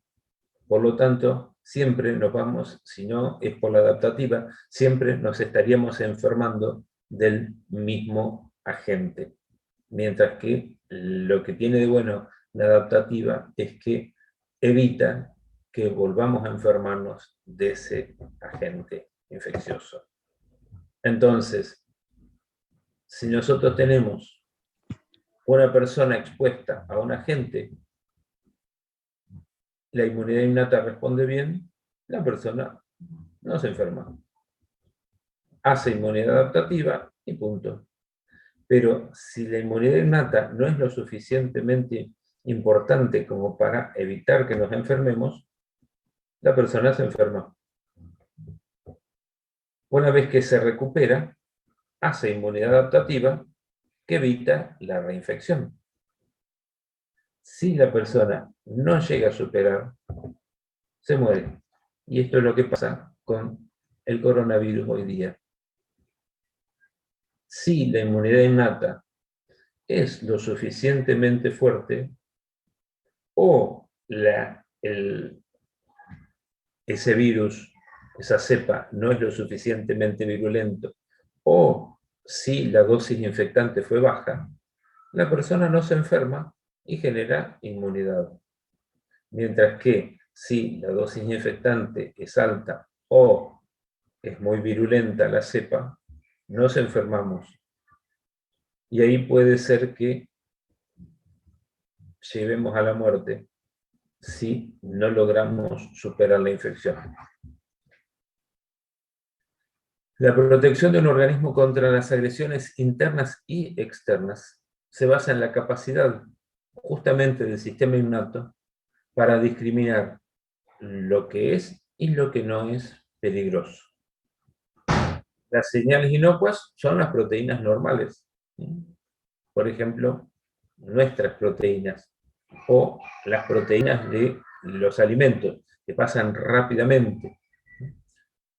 Por lo tanto, siempre nos vamos, si no es por la adaptativa, siempre nos estaríamos enfermando del mismo agente. Mientras que lo que tiene de bueno la adaptativa es que evita que volvamos a enfermarnos de ese agente infeccioso. Entonces, si nosotros tenemos una persona expuesta a un agente, la inmunidad innata responde bien, la persona no se enferma. Hace inmunidad adaptativa y punto. Pero si la inmunidad innata no es lo suficientemente importante como para evitar que nos enfermemos, la persona se enferma. Una vez que se recupera, hace inmunidad adaptativa que evita la reinfección. Si la persona no llega a superar, se muere. Y esto es lo que pasa con el coronavirus hoy día. Si la inmunidad innata es lo suficientemente fuerte, o ese virus, esa cepa, no es lo suficientemente virulento, o si la dosis infectante fue baja, la persona no se enferma y genera inmunidad. Mientras que si la dosis infectante es alta o es muy virulenta la cepa, nos enfermamos. Y ahí puede ser que llevemos a la muerte si no logramos superar la infección. La protección de un organismo contra las agresiones internas y externas se basa en la capacidad justamente del sistema innato para discriminar lo que es y lo que no es peligroso. Las señales inocuas son las proteínas normales. Por ejemplo, nuestras proteínas o las proteínas de los alimentos que pasan rápidamente.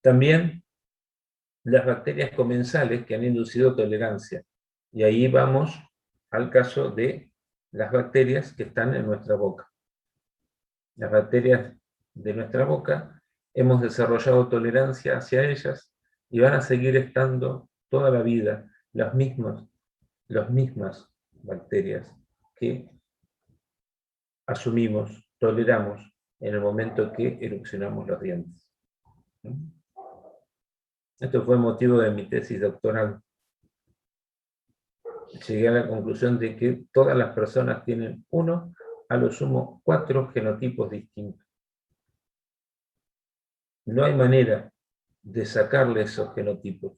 También las bacterias comensales que han inducido tolerancia. Y ahí vamos al caso de las bacterias que están en nuestra boca. Las bacterias de nuestra boca hemos desarrollado tolerancia hacia ellas y van a seguir estando toda la vida las mismas bacterias que asumimos, toleramos en el momento que erupcionamos los dientes. Esto fue motivo de mi tesis doctoral. Llegué a la conclusión de que todas las personas tienen uno, a lo sumo 4 genotipos distintos. No hay manera de sacarle esos genotipos.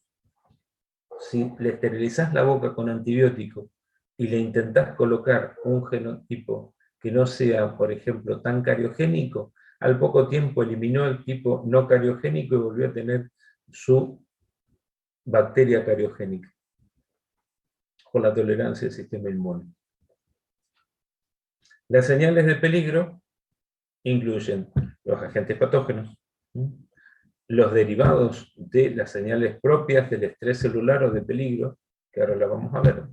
Si le esterilizás la boca con antibiótico y le intentás colocar un genotipo que no sea, por ejemplo, tan cariogénico, al poco tiempo eliminó el tipo no cariogénico y volvió a tener su bacteria cariogénica, por la tolerancia del sistema inmune. Las señales de peligro incluyen los agentes patógenos, los derivados de las señales propias del estrés celular o de peligro, que ahora la vamos a ver,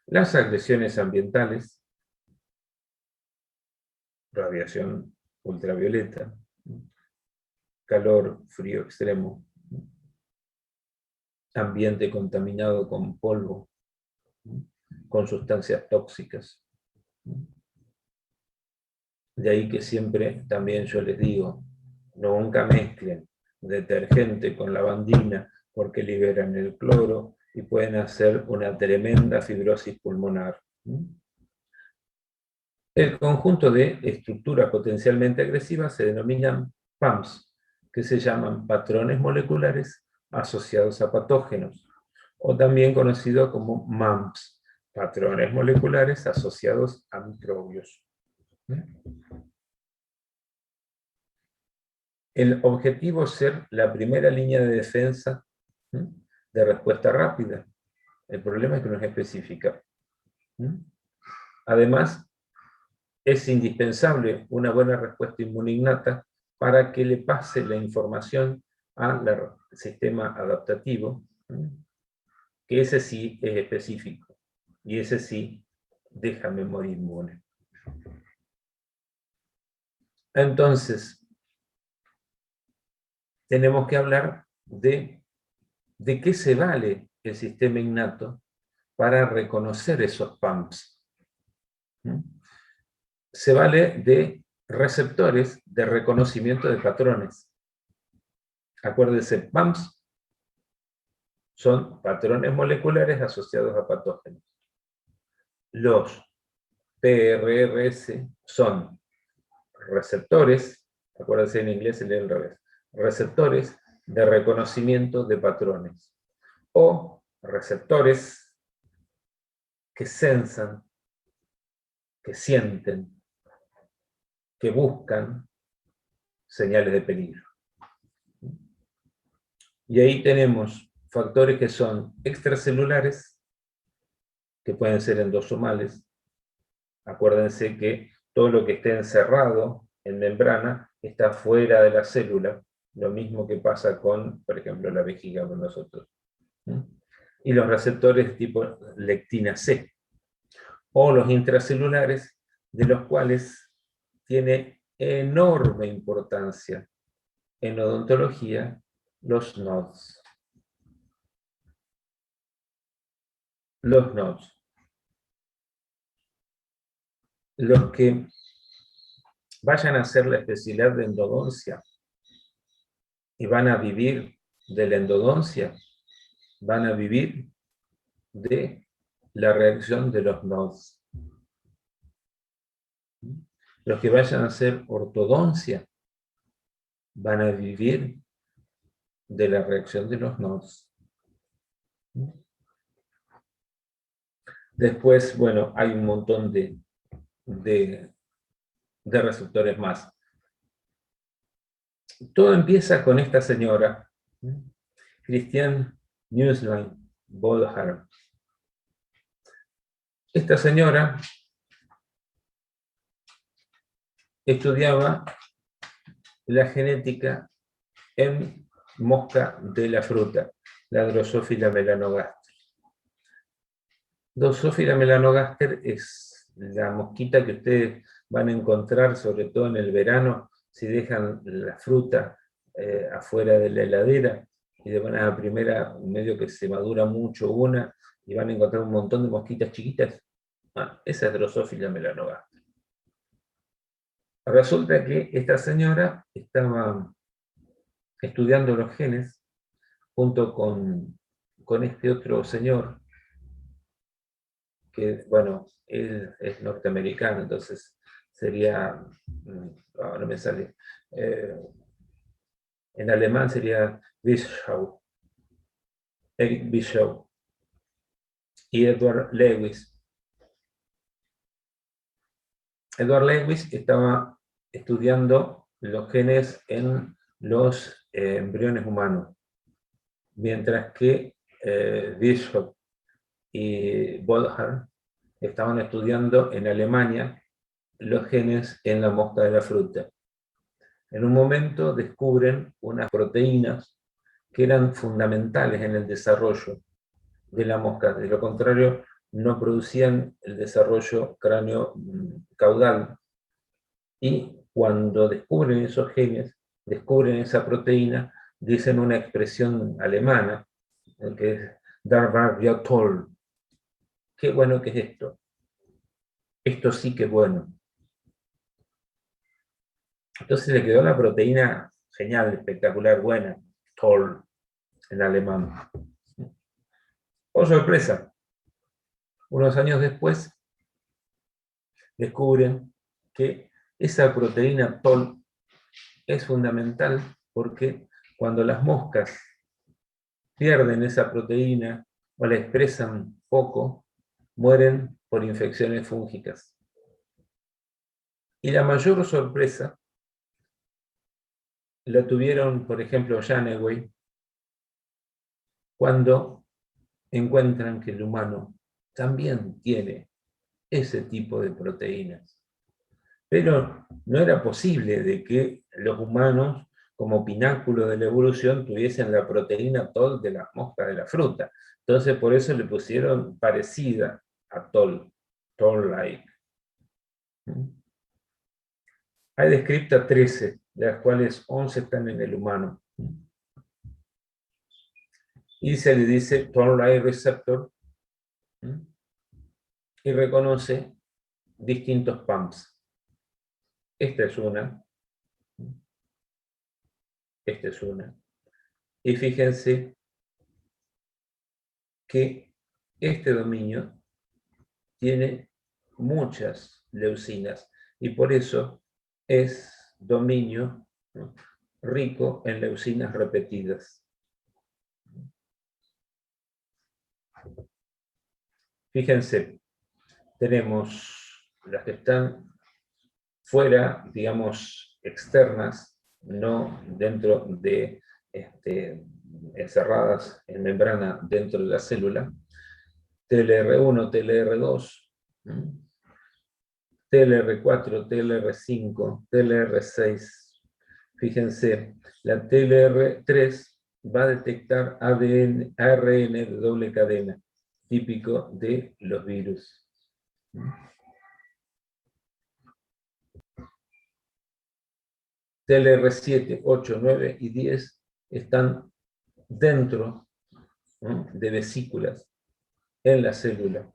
las agresiones ambientales, radiación ultravioleta, calor, frío extremo, ambiente contaminado con polvo, con sustancias tóxicas. De ahí que siempre también yo les digo, nunca mezclen detergente con lavandina porque liberan el cloro y pueden hacer una tremenda fibrosis pulmonar. El conjunto de estructuras potencialmente agresivas se denominan PAMs, que se llaman patrones moleculares asociados a patógenos, o también conocido como MAMPs, patrones moleculares asociados a microbios. El objetivo es ser la primera línea de defensa de respuesta rápida. El problema es que no es específica. Además, es indispensable una buena respuesta inmune innata para que le pase la información al sistema adaptativo, que ese sí es específico, y ese sí deja memoria inmune. Entonces, tenemos que hablar de qué se vale el sistema innato para reconocer esos PAMs. Se vale de receptores de reconocimiento de patrones. Acuérdense, PAMs son patrones moleculares asociados a patógenos. Los PRRS son receptores, acuérdense en inglés se lee al revés, receptores de reconocimiento de patrones, o receptores que sensan, que sienten, que buscan señales de peligro. Y ahí tenemos factores que son extracelulares, que pueden ser endosomales. Acuérdense que todo lo que esté encerrado en membrana está fuera de la célula, lo mismo que pasa con, por ejemplo, la vejiga con nosotros. Y los receptores tipo lectina C, o los intracelulares, de los cuales tiene enorme importancia en odontología los nodes. Los nodes. Los que vayan a hacer la especialidad de endodoncia y van a vivir de la endodoncia, van a vivir de la reacción de los nodes. Los que vayan a hacer ortodoncia van a vivir de la reacción de los nodes. Después, bueno, hay un montón de receptores más. Todo empieza con esta señora, Christiane Newsline Boldheim. Esta señora estudiaba la genética en mosca de la fruta, la Drosophila melanogaster. Drosophila melanogaster es la mosquita que ustedes van a encontrar, sobre todo en el verano, si dejan la fruta afuera de la heladera, y de manera primera, medio que se madura mucho una, y van a encontrar un montón de mosquitas chiquitas. Esa es Drosophila melanogaster. Resulta que esta señora estaba estudiando los genes junto con este otro señor, que, bueno, él es norteamericano, entonces sería, no me sale, en alemán sería Bischoff, Eric Bischoff, y Edward Lewis. Edward Lewis estaba estudiando los genes en los embriones humanos, mientras que Bischoff y Boldheim estaban estudiando en Alemania los genes en la mosca de la fruta. En un momento descubren unas proteínas que eran fundamentales en el desarrollo de la mosca, de lo contrario no producían el desarrollo cráneo-caudal. Y cuando descubren esos genes, descubren esa proteína, dicen una expresión alemana, que es "Das war ja toll". Qué bueno que es esto. Esto sí que es bueno. Entonces le quedó la proteína genial, espectacular, buena, toll, en alemán. Oh, sorpresa. Unos años después descubren que esa proteína toll es fundamental porque cuando las moscas pierden esa proteína o la expresan poco, mueren por infecciones fúngicas. Y la mayor sorpresa la tuvieron, por ejemplo, Janeway, cuando encuentran que el humano también tiene ese tipo de proteínas. Pero no era posible de que los humanos, como pináculo de la evolución, tuviesen la proteína toll de las moscas de la fruta. Entonces por eso le pusieron parecida a toll, toll-like. Hay descriptas 13, de las cuales 11 están en el humano. Y se le dice toll-like receptor y reconoce distintos pumps. Esta es una. Esta es una. Y fíjense que este dominio tiene muchas leucinas y por eso es dominio, ¿no?, rico en leucinas repetidas. Fíjense, tenemos las que están fuera, digamos, externas, no dentro de, encerradas en membrana dentro de la célula, TLR1, TLR2, TLR4, TLR5, TLR6. Fíjense, la TLR3 va a detectar ARN de doble cadena, típico de los virus. TLR7, 8, 9 y 10 están dentro, ¿no?, de vesículas en la célula.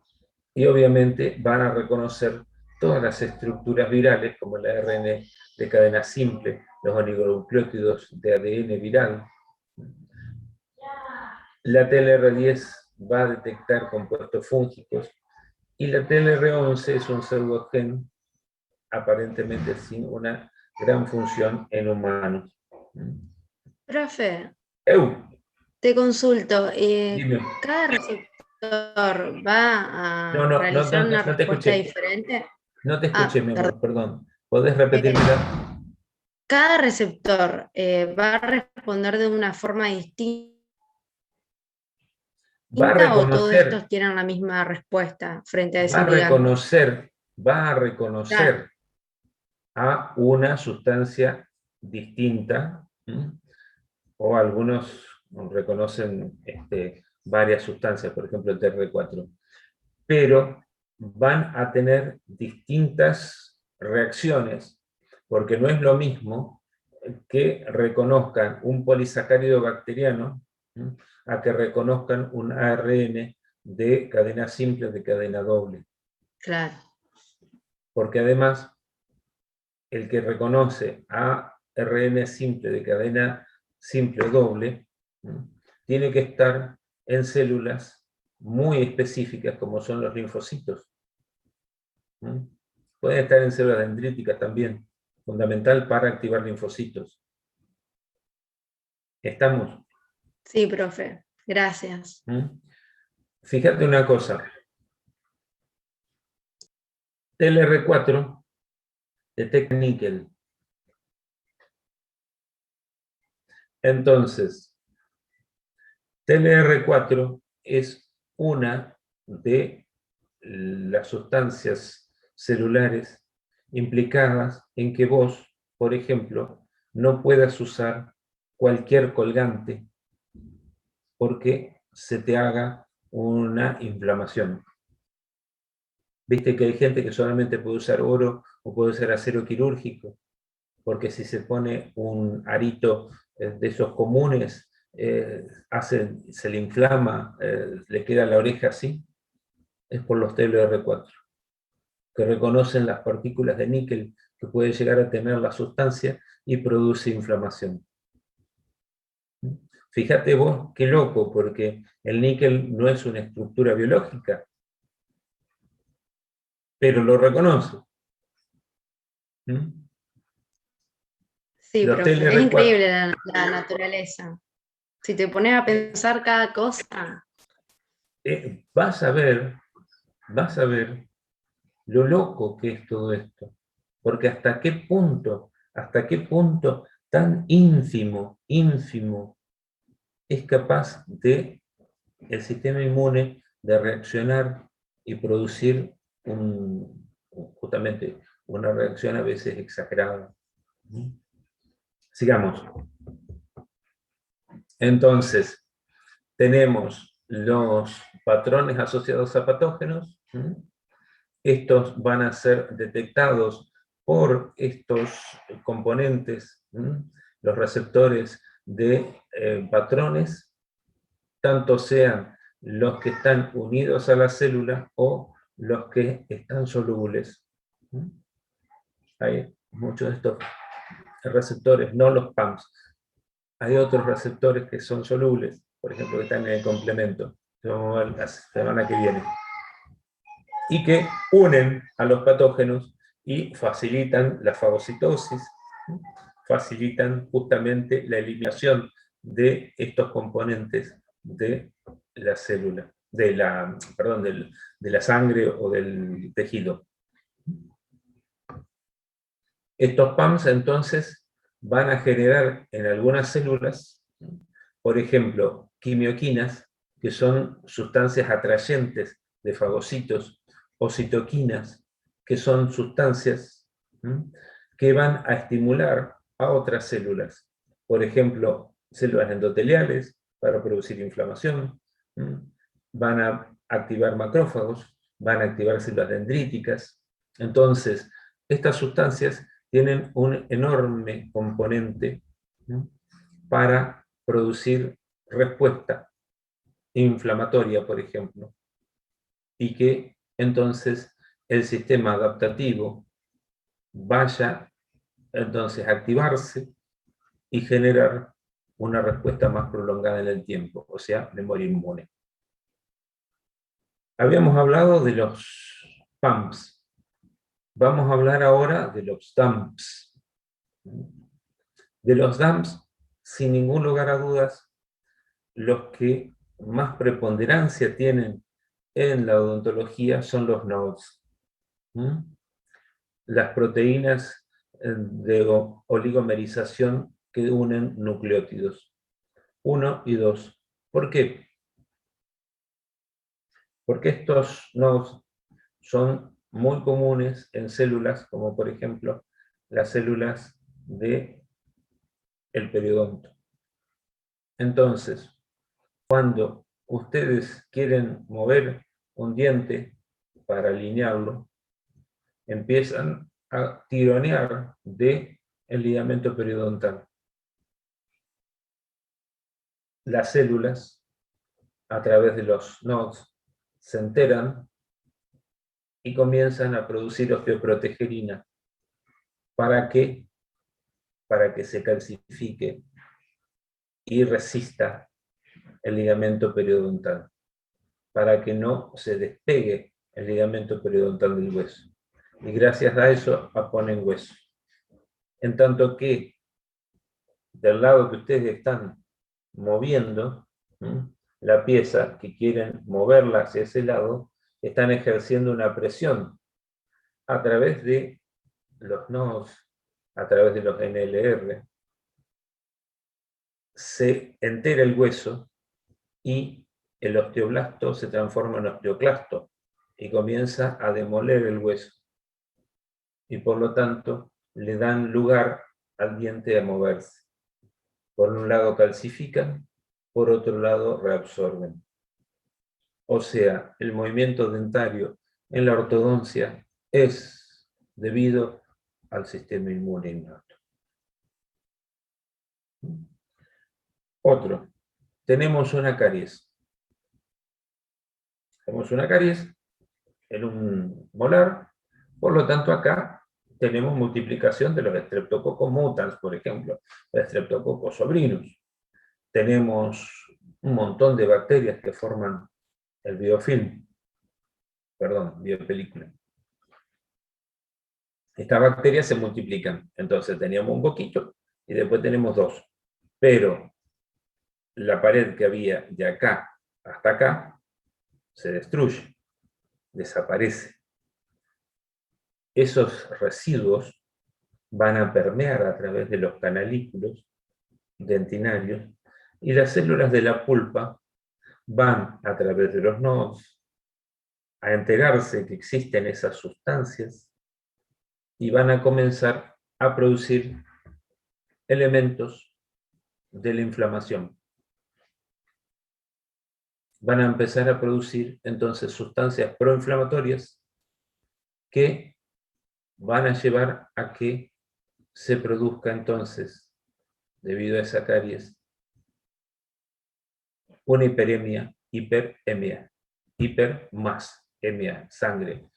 Y obviamente van a reconocer todas las estructuras virales, como el ARN de cadena simple, los oligonucleótidos de ADN viral. La TLR10 va a detectar compuestos fúngicos, y la TLR11 es un pseudogen aparentemente sin una gran función en humanos. Profe, ¡Eu! te consulto, Dime. ¿cada receptor va a No realizar una te respuesta escuché. diferente? No te escuché, mi amor, Perdón. perdón. ¿Podés repetírmela? ¿Cada receptor va a responder de una forma distinta Va a ¿O todos reconocer, estos tienen la misma respuesta frente a ese va a ligando? reconocer a una sustancia distinta, o algunos reconocen varias sustancias, por ejemplo el TR4, pero van a tener distintas reacciones, porque no es lo mismo que reconozcan un polisacárido bacteriano a que reconozcan un ARN de cadena simple o de cadena doble. Claro. Porque además, el que reconoce ARN simple de cadena simple o doble, tiene que estar en células muy específicas como son los linfocitos. Pueden estar en células dendríticas también, fundamental para activar linfocitos. ¿Estamos? Sí, profe. Gracias. Fíjate una cosa. TLR4 detecta níquel. Entonces, TLR4 es una de las sustancias celulares implicadas en que vos, por ejemplo, no puedas usar cualquier colgante porque se te haga una inflamación. Viste que hay gente que solamente puede usar oro o puede usar acero quirúrgico, porque si se pone un arito de esos comunes, se le inflama, le queda la oreja así. Es por los TLR4, que reconocen las partículas de níquel que puede llegar a tener la sustancia y produce inflamación. Fíjate vos, qué loco, porque el níquel no es una estructura biológica, pero lo reconoce. Sí, Los profe. Es TLR4, increíble la naturaleza. Si te pones a pensar cada cosa. vas a ver lo loco que es todo esto. Porque hasta qué punto tan ínfimo es capaz de el sistema inmune de reaccionar y producir justamente una reacción a veces exagerada. Sigamos. Entonces, tenemos los patrones asociados a patógenos. Estos van a ser detectados por estos componentes, los receptores de patrones, tanto sean los que están unidos a la célula o los que están solubles. Hay muchos de estos receptores, no los PAMs. Hay otros receptores que son solubles, por ejemplo, que están en el complemento, que vamos a ver la semana que viene, y que unen a los patógenos y facilitan la fagocitosis, facilitan justamente la eliminación de estos componentes de la célula, de la sangre o del tejido. Estos PAMs entonces van a generar en algunas células, por ejemplo, quimioquinas, que son sustancias atrayentes de fagocitos, o citoquinas, que son sustancias que van a estimular a otras células. Por ejemplo, células endoteliales para producir inflamación, van a activar macrófagos, van a activar células dendríticas. Entonces, estas sustancias tienen un enorme componente para producir respuesta inflamatoria, por ejemplo, y que entonces el sistema adaptativo vaya entonces a activarse y generar una respuesta más prolongada en el tiempo, o sea, memoria inmune. Habíamos hablado de los PAMPs. Vamos a hablar ahora de los DAMPs. De los DAMPs, sin ningún lugar a dudas, los que más preponderancia tienen en la odontología son los nodes. Las proteínas de oligomerización que unen nucleótidos 1 y 2. ¿Por qué? Porque estos nodos son muy comunes en células, como por ejemplo las células del periodonto. Entonces, cuando ustedes quieren mover un diente para alinearlo, empiezan a tironear del ligamento periodontal. Las células, a través de los nodos, se enteran y comienzan a producir osteoprotegerina. ¿Para qué? Para que se calcifique y resista el ligamento periodontal, para que no se despegue el ligamento periodontal del hueso. Y gracias a eso ponen hueso. En tanto que del lado que ustedes están moviendo, la pieza que quieren moverla hacia ese lado, están ejerciendo una presión a través de los nodos, a través de los NLR, se entera el hueso y el osteoblasto se transforma en osteoclasto y comienza a demoler el hueso. Y por lo tanto, le dan lugar al diente a moverse. Por un lado calcifican, por otro lado reabsorben. O sea, el movimiento dentario en la ortodoncia es debido al sistema inmune innato. Otro, tenemos una caries. Tenemos una caries en un molar, por lo tanto acá tenemos multiplicación de los Streptococcus mutans, por ejemplo, Streptococcus sobrinus. Tenemos un montón de bacterias que forman el biofilm, biopelícula. Estas bacterias se multiplican, entonces teníamos un poquito y después tenemos dos. Pero la pared que había de acá hasta acá se destruye, desaparece. Esos residuos van a permear a través de los canalículos dentinarios y las células de la pulpa van a través de los nodos a enterarse que existen esas sustancias y van a comenzar a producir elementos de la inflamación. Van a empezar a producir entonces sustancias proinflamatorias que van a llevar a que se produzca entonces, debido a esa caries, una hiperemia, hiperemia, hiper más emia, sangre,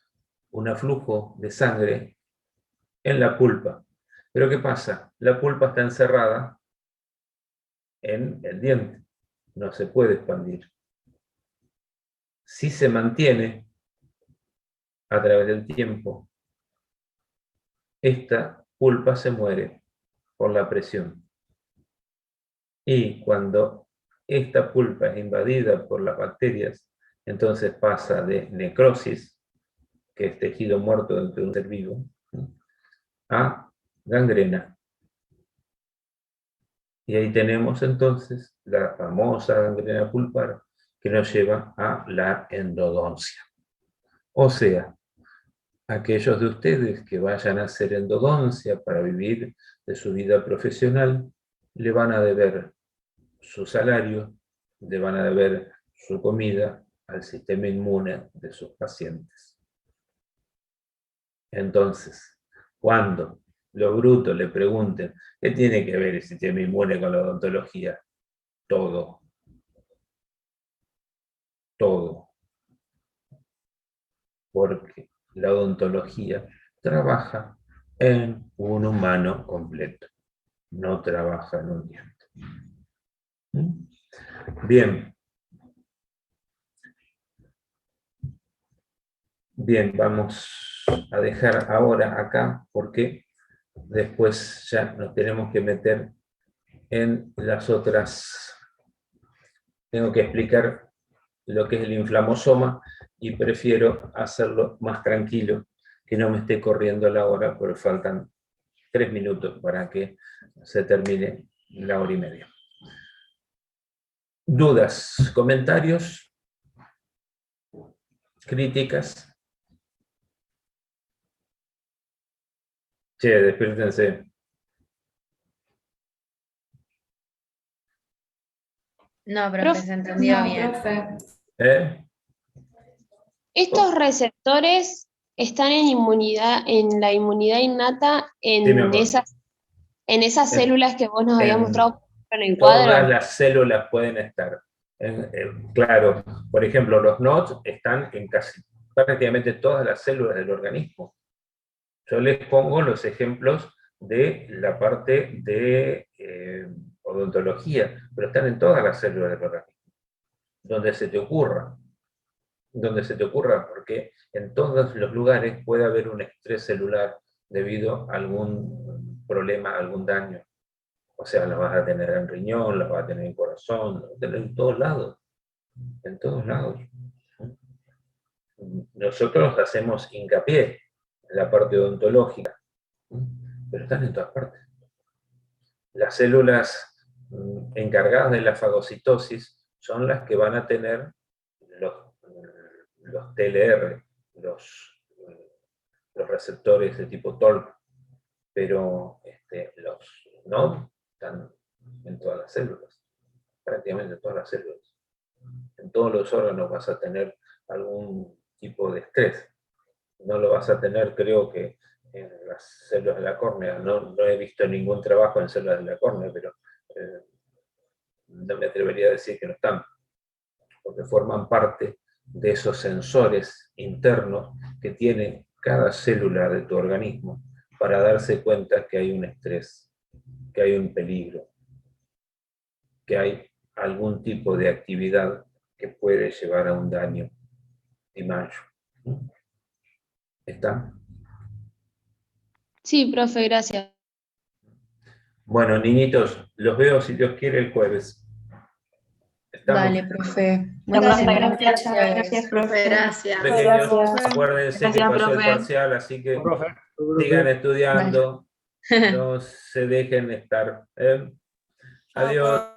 un aflujo de sangre en la pulpa. Pero ¿qué pasa? La pulpa está encerrada en el diente, no se puede expandir. Si se mantiene a través del tiempo, esta pulpa se muere por la presión. Y cuando esta pulpa es invadida por las bacterias, entonces pasa de necrosis, que es tejido muerto dentro de un ser vivo, a gangrena. Y ahí tenemos entonces la famosa gangrena pulpar que nos lleva a la endodoncia. O sea, aquellos de ustedes que vayan a hacer endodoncia para vivir de su vida profesional, le van a deber su salario, le van a deber su comida al sistema inmune de sus pacientes. Entonces, cuando los brutos le pregunten, ¿qué tiene que ver el sistema inmune con la odontología? Todo. Todo. Porque la odontología trabaja en un humano completo, no trabaja en un diente. Bien. Bien, vamos a dejar ahora acá porque después ya nos tenemos que meter en las otras. Tengo que explicar lo que es el inflamosoma y prefiero hacerlo más tranquilo, que no me esté corriendo la hora, porque faltan 3 minutos para que se termine la hora y media. ¿Dudas? ¿Comentarios? críticas. Che, despiértense. No, profe, Profe, se entendió bien. ¿Eh? estos receptores están en la inmunidad innata Sí, mi amor. en esas En- célula que vos nos habías en mostrado en el Todas cuadro. las células pueden estar. Claro, por ejemplo, los NOTs están en casi prácticamente todas las células del organismo. Yo les pongo los ejemplos de la parte de odontología, pero están en todas las células del organismo. Donde se te ocurra, porque en todos los lugares puede haber un estrés celular debido a algún problema, algún daño. O sea, la vas a tener en riñón, la vas a tener en corazón, la vas a tener en todos lados. En todos lados. Nosotros hacemos hincapié en la parte odontológica, pero están en todas partes. Las células encargadas de la fagocitosis son las que van a tener los TLR, los receptores de tipo TORC, pero los NOD están en todas las células, prácticamente en todas las células. En todos los órganos vas a tener algún tipo de estrés. No lo vas a tener, creo que, en las células de la córnea. No he visto ningún trabajo en células de la córnea, pero no me atrevería a decir que no están, porque forman parte de esos sensores internos que tiene cada célula de tu organismo para darse cuenta que hay un estrés, que hay un peligro, que hay algún tipo de actividad que puede llevar a un daño primario. ¿Está? Sí, profe, gracias. Bueno, niñitos, los veo si Dios quiere el jueves. ¿Estamos? Dale, profe. Muchas Muchísimas gracias. gracias. Gracias, Profe, profe. gracias. Pequeños, Gracias. acuérdense que Gracias, pasó el profe. parcial, así que Profe, sigan estudiando, no se dejen estar. Adiós.